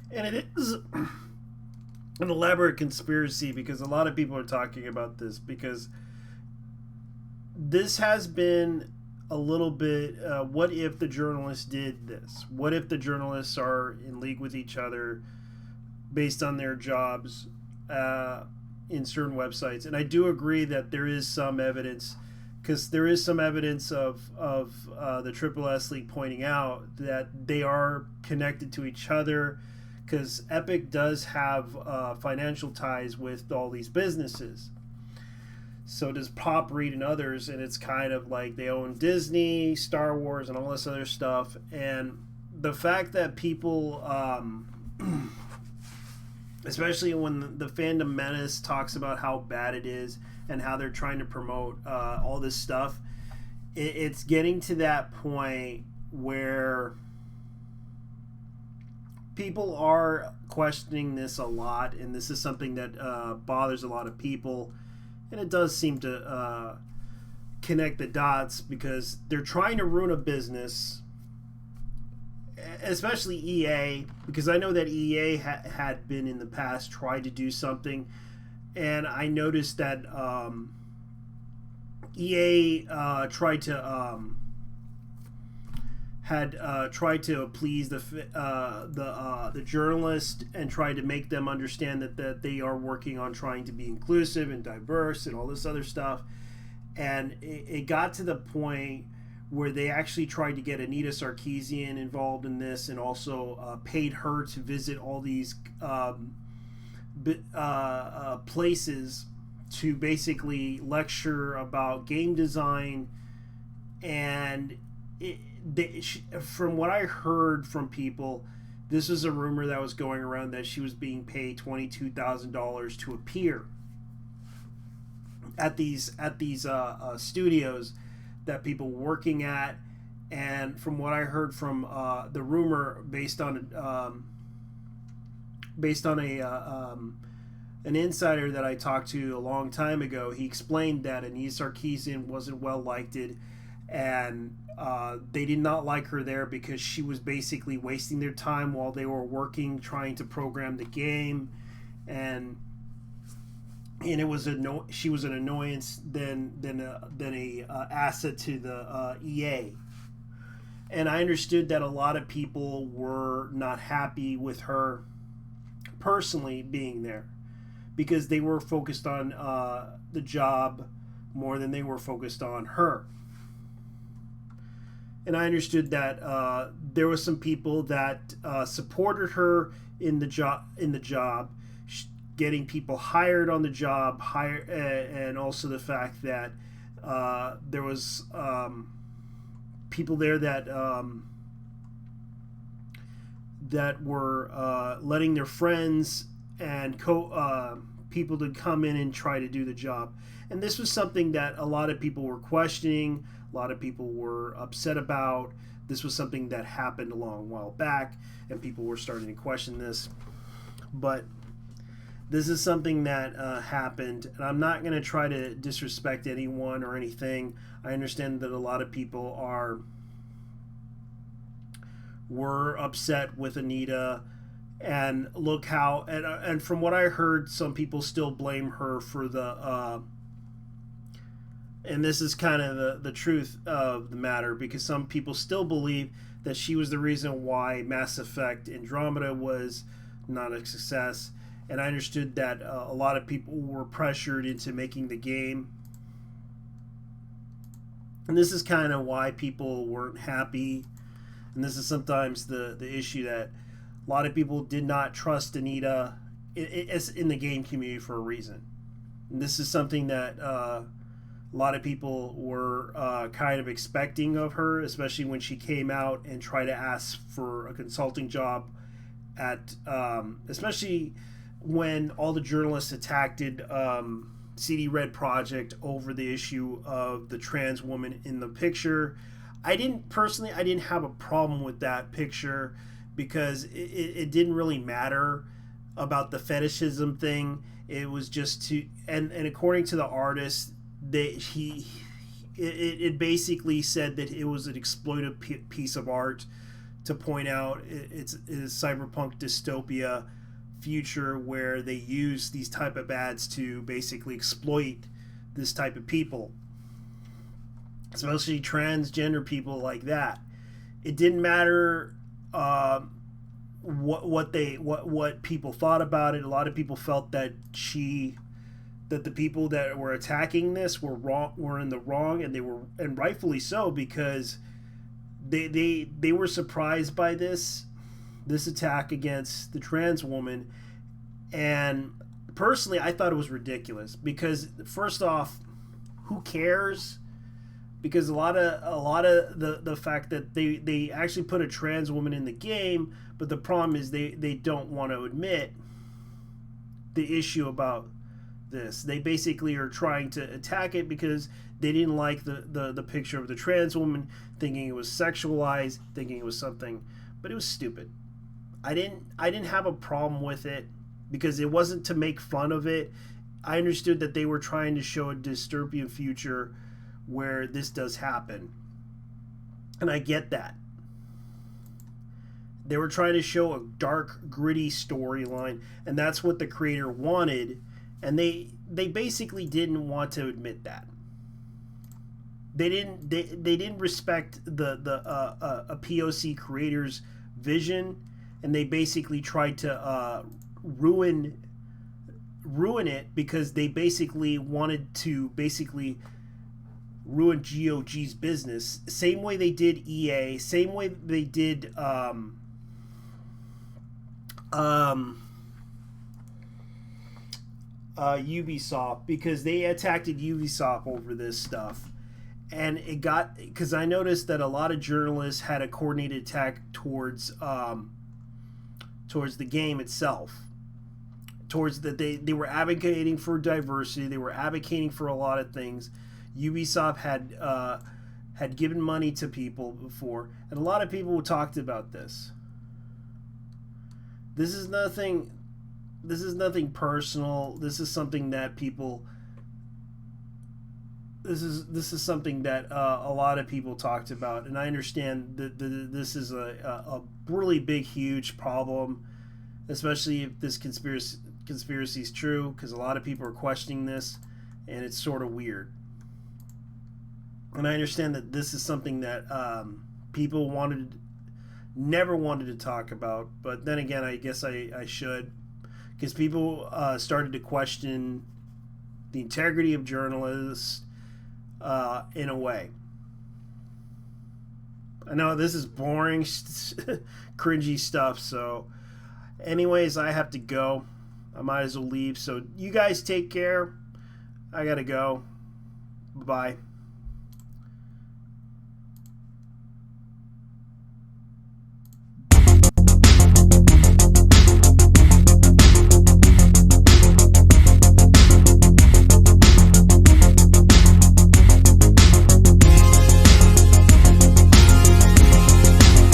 And it is an elaborate conspiracy because a lot of people are talking about this, because this has been a little bit, what if the journalists did this? What if the journalists are in league with each other based on their jobs in certain websites? And I do agree that there is some evidence, because there is some evidence of the Triple S League pointing out that they are connected to each other, because Epic does have financial ties with all these businesses. So does Pop Read and others, and it's kind of like they own Disney, Star Wars, and all this other stuff. And the fact that people, especially when the Fandom Menace talks about how bad it is and how they're trying to promote all this stuff, it's getting to that point where people are questioning this a lot, and this is something that bothers a lot of people. And it does seem to connect the dots, because they're trying to ruin a business, especially EA, because I know that EA had been in the past tried to do something, and I noticed that EA tried to tried to please the journalist and tried to make them understand that they are working on trying to be inclusive and diverse and all this other stuff. And it got to the point where they actually tried to get Anita Sarkeesian involved in this, and also paid her to visit all these places to basically lecture about game design, and from what I heard from people, this was a rumor that was going around that she was being paid $22,000 to appear at these studios that people were working at. And from what I heard from the rumor, based on an insider that I talked to a long time ago, he explained that Anita Sarkeesian wasn't well liked, and they did not like her there because she was basically wasting their time while they were working trying to program the game, and it was she was an annoyance than a asset to the EA. And I understood that a lot of people were not happy with her personally being there, because they were focused on the job more than they were focused on her. And I understood that there were some people that supported her in the job, getting people hired on the job, and also the fact that there was people there that were letting their friends and people to come in and try to do the job. And this was something that a lot of people were questioning, a lot of people were upset about. This was something that happened a long while back, and people were starting to question this. But this is something that happened, and I'm not going to try to disrespect anyone or anything. I understand that a lot of people were upset with Anita, and look how, and from what I heard, some people still blame her for the and this is kind of the truth of the matter, because some people still believe that she was the reason why Mass Effect Andromeda was not a success. And I understood that a lot of people were pressured into making the game. And this is kind of why people weren't happy. And this is sometimes the issue, that a lot of people did not trust Anita in the game community for a reason. And this is something that a lot of people were kind of expecting of her, especially when she came out and tried to ask for a consulting job at, especially when all the journalists attacked CD Red Project over the issue of the trans woman in the picture. I didn't have a problem with that picture, because it didn't really matter about the fetishism thing. It was just and according to the artist, it basically said that it was an exploitive piece of art to point out it's a cyberpunk dystopia future where they use these type of ads to basically exploit this type of people, especially transgender people like that. It didn't matter what people thought about it. A lot of people felt that the people that were attacking this were in the wrong, and rightfully so, because they were surprised by this attack against the trans woman. And personally, I thought it was ridiculous, because first off, who cares? Because a lot of the fact that they actually put a trans woman in the game, but the problem is they don't want to admit the issue about this. They basically are trying to attack it because they didn't like the picture of the trans woman, thinking it was sexualized, thinking it was something, but it was stupid. I didn't have a problem with it, because it wasn't to make fun of it. I understood that they were trying to show a dystopian future where this does happen, and I get that. They were trying to show a dark, gritty storyline, and that's what the creator wanted, and they basically didn't want to admit that. They didn't respect a POC creator's vision, and they basically tried to ruin it, because they basically wanted to ruin GOG's business. Same way they did EA, same way they did Ubisoft because they attacked Ubisoft over this stuff. And it got, because I noticed that a lot of journalists had a coordinated attack towards the game itself. Towards that they were advocating for diversity, they were advocating for a lot of things. Ubisoft had given money to people before, and a lot of people talked about this. This is nothing personal. This is something that people. This is something that a lot of people talked about, and I understand that this is a really big, huge problem, especially if this conspiracy is true, because a lot of people are questioning this, and it's sort of weird. And I understand that this is something that people never wanted to talk about, but then again, I guess I should, because people started to question the integrity of journalists in a way. I know this is boring, cringy stuff, so anyways, I have to go. I might as well leave, so you guys take care. I gotta go. Bye-bye.